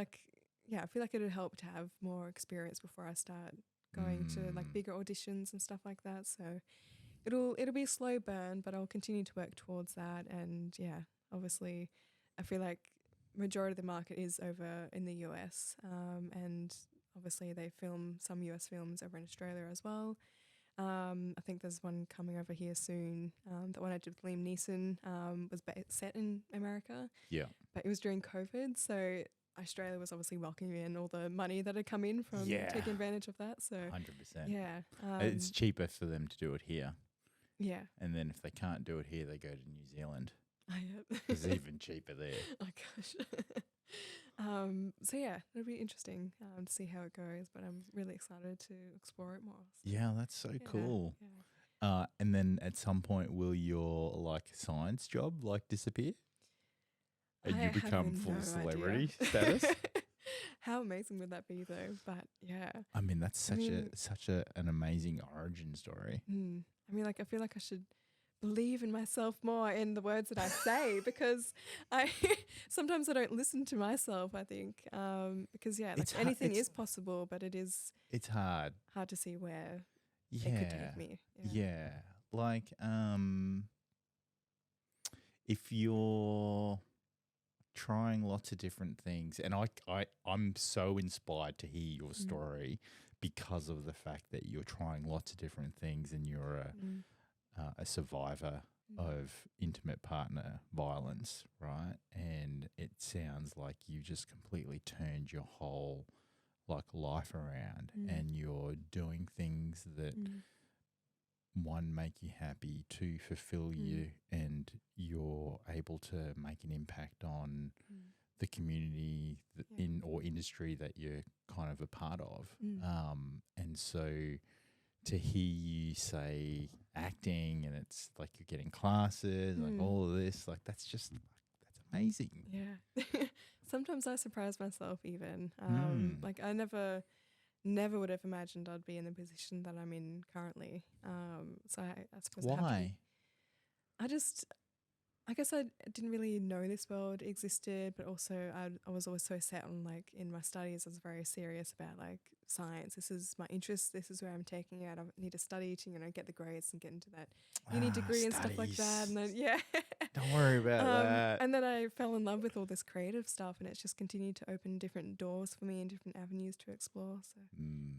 Speaker 2: like it'd help to have more experience before I start going to like bigger auditions and stuff like that. So it'll be a slow burn, but I'll continue to work towards that. And yeah, obviously, I feel like majority of the market is over in the US, and obviously they film some US films over in Australia as well. I think there's one coming over here soon. The one I did with Liam Neeson was set in America.
Speaker 1: Yeah.
Speaker 2: But it was during COVID, so Australia was obviously welcoming in all the money that had come in from taking advantage of that. So
Speaker 1: 100%.
Speaker 2: yeah,
Speaker 1: It's cheaper for them to do it here.
Speaker 2: Yeah.
Speaker 1: And then if they can't do it here, they go to New Zealand.
Speaker 2: Yeah.
Speaker 1: It's even cheaper there.
Speaker 2: Oh gosh. So yeah, it'll be interesting to see how it goes, but I'm really excited to explore it more. So
Speaker 1: Yeah, that's so cool.
Speaker 2: Yeah.
Speaker 1: And then at some point, will your like science job like disappear? And
Speaker 2: I
Speaker 1: you become
Speaker 2: have
Speaker 1: full
Speaker 2: no
Speaker 1: celebrity
Speaker 2: idea.
Speaker 1: status?
Speaker 2: How amazing would that be, though? But yeah,
Speaker 1: I mean, that's such an amazing origin story.
Speaker 2: I mean, like I feel like I should believe in myself more in the words that I say because I sometimes I don't listen to myself. I think because like anything is possible, but
Speaker 1: it's hard
Speaker 2: to see where
Speaker 1: it
Speaker 2: could take me.
Speaker 1: Yeah. Like if you're trying lots of different things, and I'm so inspired to hear your story because of the fact that you're trying lots of different things and you're a survivor of intimate partner violence, right? And it sounds like you just completely turned your whole like life around and you're doing things that one, make you happy, two, fulfill you, and you're able to make an impact on the community or industry that you're kind of a part of. And so to hear you say acting and it's like you're getting classes, like all of this, like that's amazing.
Speaker 2: Yeah. Sometimes I surprise myself even. Like I never would have imagined I'd be in the position that I'm in currently. So I suppose
Speaker 1: Why?
Speaker 2: I guess I didn't really know this world existed, but also I was always so set on like in my studies, I was very serious about like science. This is my interest. This is where I'm taking it. I need to study to, get the grades and get into that uni degree and stuff like that. And then,
Speaker 1: Don't worry about that.
Speaker 2: And then I fell in love with all this creative stuff and it's just continued to open different doors for me and different avenues to explore. So,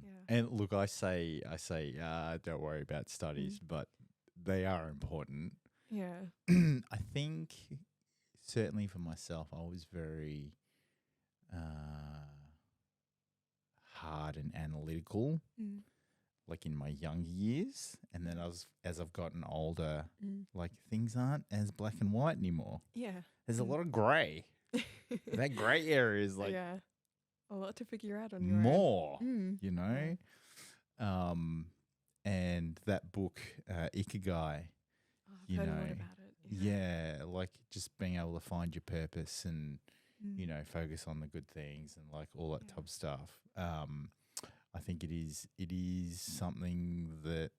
Speaker 2: yeah.
Speaker 1: And look, I say, don't worry about studies, but they are important.
Speaker 2: Yeah.
Speaker 1: I think certainly for myself, I was very hard and analytical, like in my younger years. And then as I've gotten older, like things aren't as black and white anymore.
Speaker 2: Yeah.
Speaker 1: There's a lot of grey. That grey area is like
Speaker 2: a lot to figure out on your
Speaker 1: more,
Speaker 2: own.
Speaker 1: And that book, Ikigai,
Speaker 2: I've heard a lot about it.
Speaker 1: Like just being able to find your purpose and focus on the good things and like all that type of stuff. I think it is something that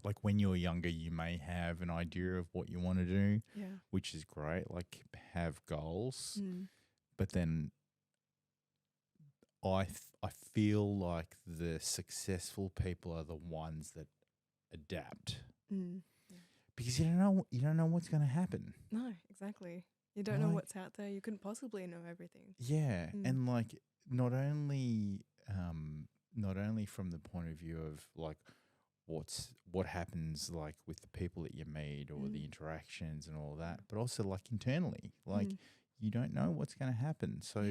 Speaker 1: like when you're younger you may have an idea of what you want to do, which is great, like have goals, but then I feel like the successful people are the ones that adapt. Because you don't know what's going to happen.
Speaker 2: No, exactly. You don't know what's out there. You couldn't possibly know everything.
Speaker 1: Yeah, and like not only from the point of view of like what happens like with the people that you meet or the interactions and all that, but also like internally, like you don't know what's going to happen, so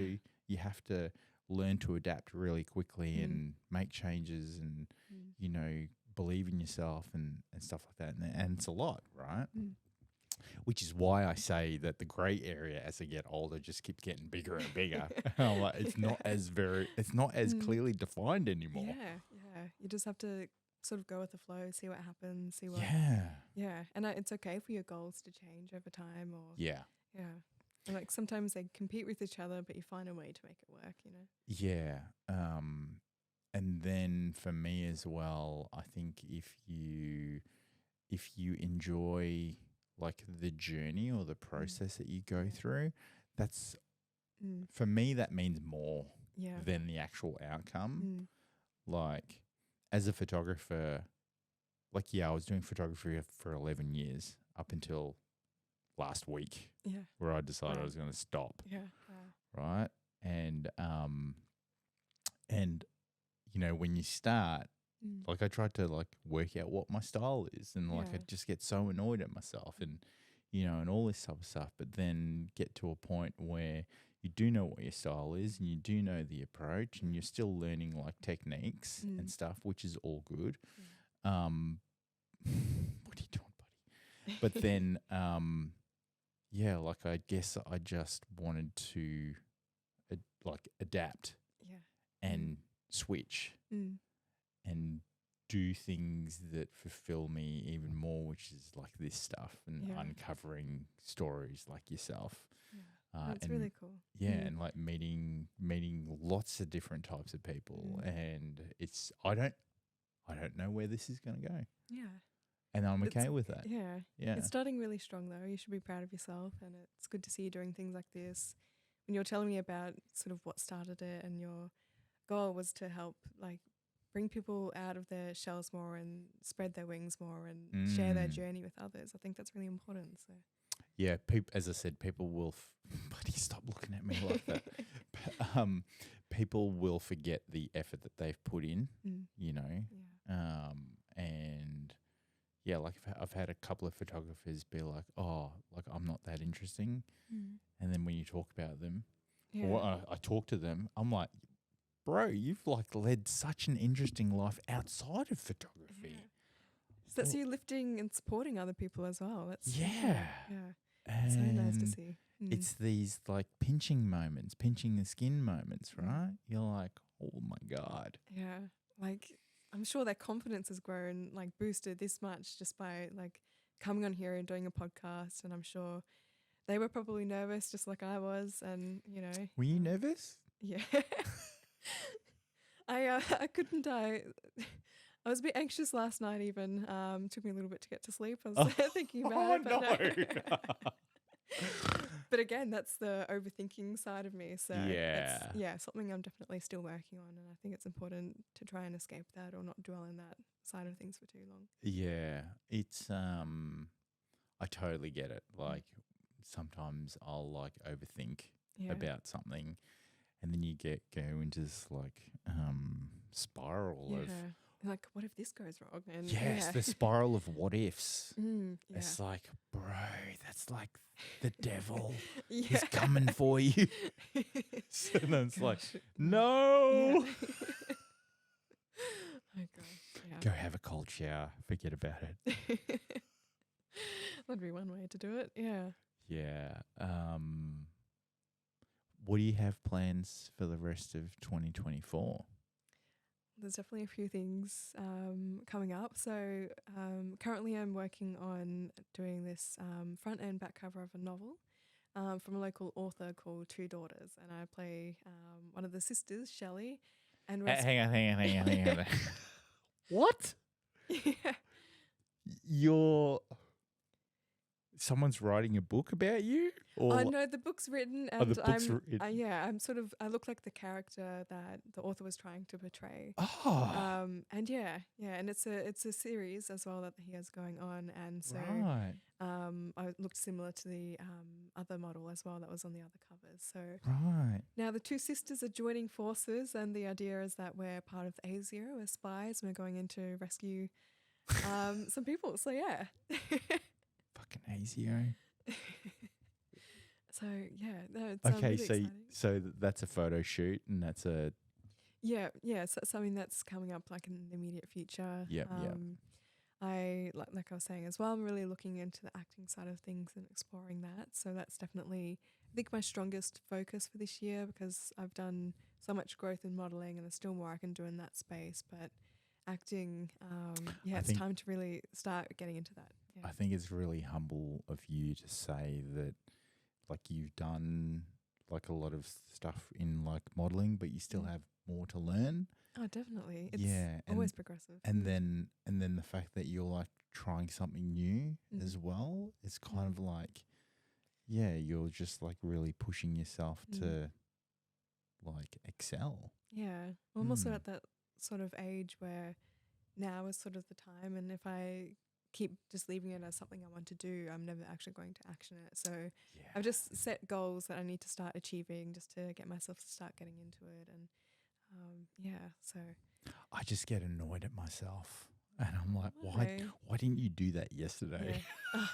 Speaker 1: you have to learn to adapt really quickly and make changes and believe in yourself and stuff like that, and it's a lot, right? Which is why I say that the grey area as I get older just keeps getting bigger and bigger. Like it's not as clearly defined anymore.
Speaker 2: Yeah. You just have to sort of go with the flow, see what happens, see what. Yeah, and it's okay for your goals to change over time, or yeah. And like sometimes they compete with each other, but you find a way to make it work.
Speaker 1: Yeah. And then for me as well, I think if you enjoy like the journey or the process that you go through, that's for me that means more than the actual outcome. Like as a photographer, like I was doing photography for 11 years up until last week, where I decided I was going to stop. Right, and when you start, Like I tried to like work out what my style is, and like I just get so annoyed at myself, and and all this type of stuff. But then get to a point where you do know what your style is, and you do know the approach, and you're still learning like techniques and stuff, which is all good. What are you doing, buddy? But then, like I guess I just wanted to adapt and switch and do things that fulfill me even more, which is like this stuff and uncovering stories like yourself.
Speaker 2: That's really cool.
Speaker 1: Yeah, and like meeting lots of different types of people, and it's I don't know where this is going to go.
Speaker 2: Yeah.
Speaker 1: And I'm okay with that.
Speaker 2: Yeah.
Speaker 1: Yeah.
Speaker 2: It's starting really strong though. You should be proud of yourself, and it's good to see you doing things like this. When you're telling me about sort of what started it, and your goal was to help like bring people out of their shells more and spread their wings more and share their journey with others. I think that's really important. So
Speaker 1: yeah, as I said, people will buddy, stop looking at me like that. People will forget the effort that they've put in, and yeah, like I've had a couple of photographers be like, "Oh, like I'm not that interesting," and then when you talk about them, or I talk to them, I'm like, "Bro, you've like led such an interesting life outside of photography."
Speaker 2: Yeah. So that's you lifting and supporting other people as well. That's
Speaker 1: yeah.
Speaker 2: It's so nice to see.
Speaker 1: It's these like pinching the skin moments, right? You're like, oh my God.
Speaker 2: Yeah. Like I'm sure their confidence has grown, like boosted this much just by like coming on here and doing a podcast. And I'm sure they were probably nervous just like I was. And,
Speaker 1: Were you nervous?
Speaker 2: Yeah. I couldn't, I was a bit anxious last night even. Took me a little bit to get to sleep. I was thinking about it. But no. But again, that's the overthinking side of me. So it's something I'm definitely still working on. And I think it's important to try and escape that or not dwell in that side of things for too long.
Speaker 1: Yeah, it's I totally get it. Like sometimes I'll like overthink about something, and then you go into this like spiral of
Speaker 2: like, what if this goes wrong? And
Speaker 1: the spiral of what ifs.
Speaker 2: It's
Speaker 1: like, bro, that's like the devil is coming for you. So then it's like, no.
Speaker 2: Oh gosh. Yeah.
Speaker 1: Go have a cold shower. Forget about it.
Speaker 2: That'd be one way to do it. Yeah.
Speaker 1: Yeah. What do you have plans for the rest of 2024?
Speaker 2: There's definitely a few things coming up. So currently I'm working on doing this front and back cover of a novel from a local author called Two Daughters. And I play one of the sisters, Shelley. And
Speaker 1: hang on. What?
Speaker 2: Yeah.
Speaker 1: Someone's writing a book about you? Or
Speaker 2: no, the book's written, and I'm sort of, I look like the character that the author was trying to portray.
Speaker 1: Oh.
Speaker 2: And and it's a series as well that he has going on, and so I looked similar to the other model as well that was on the other covers. So now the two sisters are joining forces, and the idea is that we're part of the A0, we're spies, and we're going in to rescue some people. So yeah.
Speaker 1: Fucking ASIO.
Speaker 2: So it's
Speaker 1: okay.
Speaker 2: really exciting.
Speaker 1: So that's a photo shoot, and that's a
Speaker 2: so something that's coming up like in the immediate future.
Speaker 1: Yeah.
Speaker 2: I like I was saying as well, I'm really looking into the acting side of things and exploring that. So that's definitely, I think, my strongest focus for this year, because I've done so much growth in modeling, and there's still more I can do in that space. But acting, it's time to really start getting into that. Yeah.
Speaker 1: I think it's really humble of you to say that, like, you've done like a lot of stuff in like modeling, but you still have more to learn.
Speaker 2: Oh, definitely. It's always progressive.
Speaker 1: And then the fact that you're like trying something new as well, it's kind of like, you're just like really pushing yourself to like excel.
Speaker 2: Yeah. I'm also at that sort of age where now is sort of the time, and if I keep just leaving it as something I want to do, I'm never actually going to action it. So I've just set goals that I need to start achieving just to get myself to start getting into it. And so
Speaker 1: I just get annoyed at myself. And I'm like,
Speaker 2: Why?
Speaker 1: why didn't you do that yesterday?
Speaker 2: Yeah.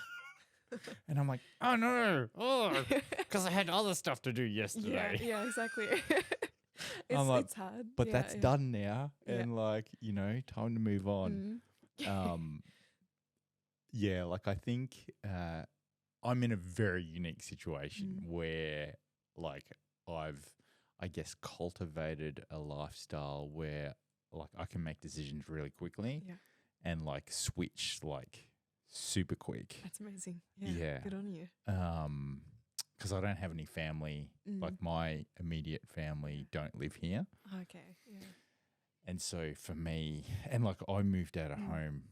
Speaker 1: And I'm like, oh, no. Oh, because I had other stuff to do yesterday.
Speaker 2: Yeah, exactly.
Speaker 1: I'm like,
Speaker 2: it's hard.
Speaker 1: But
Speaker 2: yeah,
Speaker 1: that's
Speaker 2: yeah.
Speaker 1: done now.
Speaker 2: Yeah.
Speaker 1: And like, you know, time to move on. Yeah, like I think I'm in a very unique situation where like I guess, cultivated a lifestyle where like I can make decisions really quickly and like switch like super quick.
Speaker 2: That's amazing.
Speaker 1: Yeah.
Speaker 2: Good on you.
Speaker 1: Because I don't have any family. Like my immediate family don't live here.
Speaker 2: Okay. Yeah.
Speaker 1: And so for me, and like I moved out of home.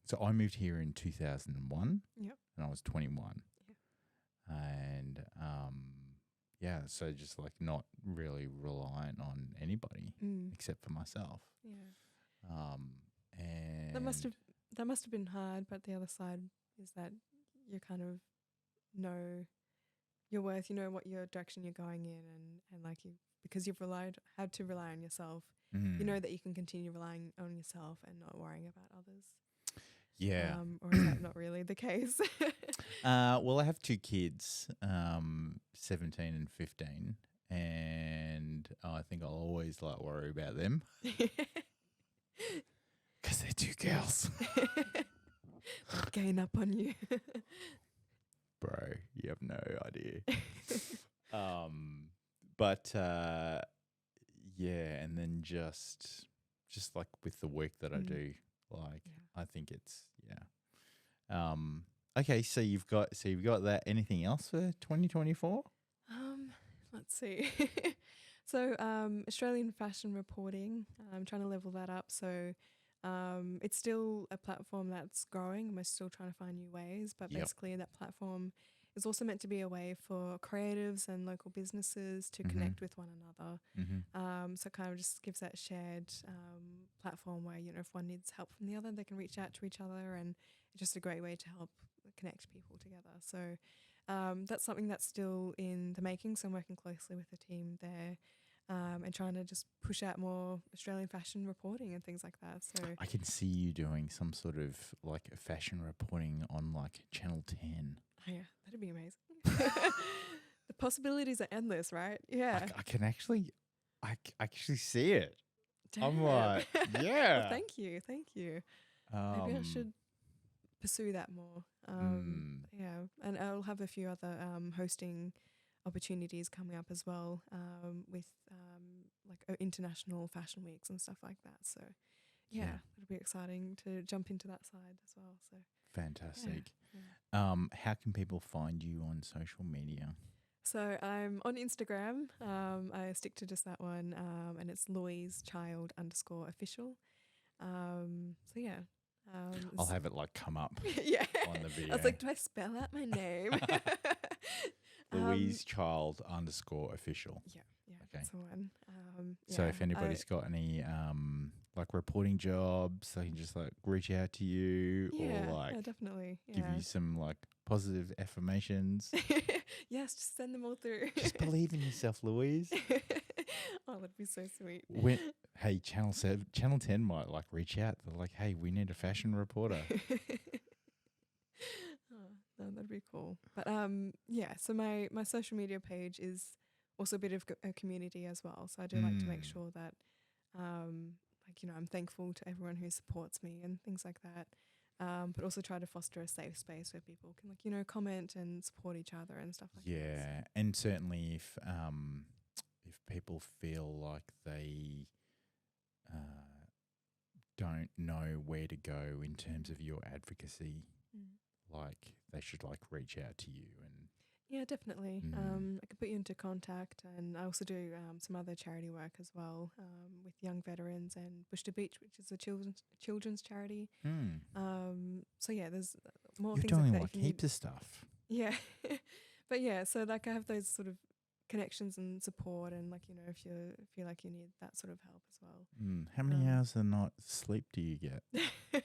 Speaker 1: So I moved here in 2001
Speaker 2: Yep.
Speaker 1: and I was 21.
Speaker 2: Yeah.
Speaker 1: And yeah, so just like not really reliant on anybody except for myself.
Speaker 2: Yeah.
Speaker 1: And
Speaker 2: That must have been hard, but the other side is that you kind of know your worth, you know what your direction you're going in, and like because you've had to rely on yourself, you know that you can continue relying on yourself and not worrying about others.
Speaker 1: Yeah.
Speaker 2: Or is that not really the case?
Speaker 1: Well, I have two kids, 17 and 15, and I think I'll always like worry about them because they're two girls.
Speaker 2: They'll gain up on you.
Speaker 1: Bro, you have no idea. But yeah, and then just like with the work that I do, like I think it's okay, so you've got that. Anything else for 2024?
Speaker 2: Let's see. So Australian fashion reporting, I'm trying to level that up. So it's still a platform that's growing. We're still trying to find new ways, but basically that platform is also meant to be a way for creatives and local businesses to connect with one another. So it kind of just gives that shared platform where, you know, if one needs help from the other, they can reach out to each other, and it's just a great way to help connect people together. So that's something that's still in the making. So I'm working closely with the team there and trying to just push out more Australian fashion reporting and things like that. So
Speaker 1: I can see you doing some sort of like fashion reporting on like Channel 10.
Speaker 2: Oh yeah, that'd be amazing. The possibilities are endless, right? Yeah.
Speaker 1: I can actually see it. I'm
Speaker 2: Damn.
Speaker 1: like, yeah.
Speaker 2: Well, thank you. Maybe I should pursue that more. Yeah, and I'll have a few other hosting opportunities coming up as well with like international fashion weeks and stuff like that. So yeah, it'll be exciting to jump into that side as well. So
Speaker 1: fantastic.
Speaker 2: Yeah.
Speaker 1: How can people find you on social media?
Speaker 2: So I'm on Instagram. I stick to just that one, and it's Louise Child _official. So yeah.
Speaker 1: I'll have it like come up
Speaker 2: yeah.
Speaker 1: on the video.
Speaker 2: I was like, do I spell out my name?
Speaker 1: Louise Child _official.
Speaker 2: Yeah,
Speaker 1: Okay.
Speaker 2: that's the one.
Speaker 1: So if anybody's got any like reporting jobs, they can just like reach out to you or like
Speaker 2: definitely
Speaker 1: give you some like positive affirmations.
Speaker 2: Yes, just send them all through.
Speaker 1: Just believe in yourself, Louise.
Speaker 2: Oh, that'd be so sweet.
Speaker 1: Hey, Channel 10 might like reach out. They're like, hey, we need a fashion reporter.
Speaker 2: Oh, no, that'd be cool. But yeah, so my social media page is also a bit of a community as well. So I do like to make sure that like, you know, I'm thankful to everyone who supports me and things like that. But also try to foster a safe space where people can, like, you know, comment and support each other and stuff like that.
Speaker 1: Yeah, and certainly if people feel like they don't know where to go in terms of your advocacy, like they should like reach out to you and.
Speaker 2: Yeah, definitely. I could put you into contact, and I also do some other charity work as well with young veterans and Bush to Beach, which is a children's charity. So yeah, there's more
Speaker 1: You're
Speaker 2: things
Speaker 1: doing
Speaker 2: like that.
Speaker 1: Like heaps of stuff.
Speaker 2: Yeah, but yeah, so like I have those sort of connections and support, and like, you know, if you feel like you need that sort of help as well.
Speaker 1: How many hours a night sleep do you get?
Speaker 2: Gosh,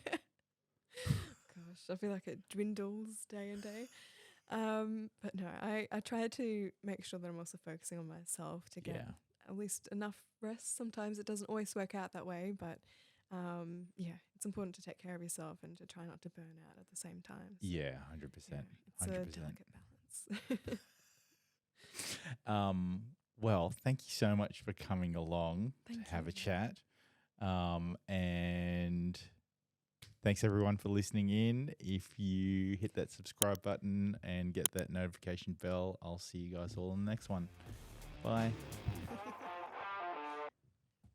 Speaker 2: I feel like it dwindles day and day. But no, I try to make sure that I'm also focusing on myself to get at least enough rest. Sometimes it doesn't always work out that way, but yeah, it's important to take care of yourself and to try not to burn out at the same time. So,
Speaker 1: Yeah, 100%.
Speaker 2: it's
Speaker 1: 100%.
Speaker 2: a delicate balance.
Speaker 1: Well, thank you so much for coming along to have a chat. And thanks everyone for listening in. If you hit that subscribe button and get that notification bell, I'll see you guys all in the next one. Bye.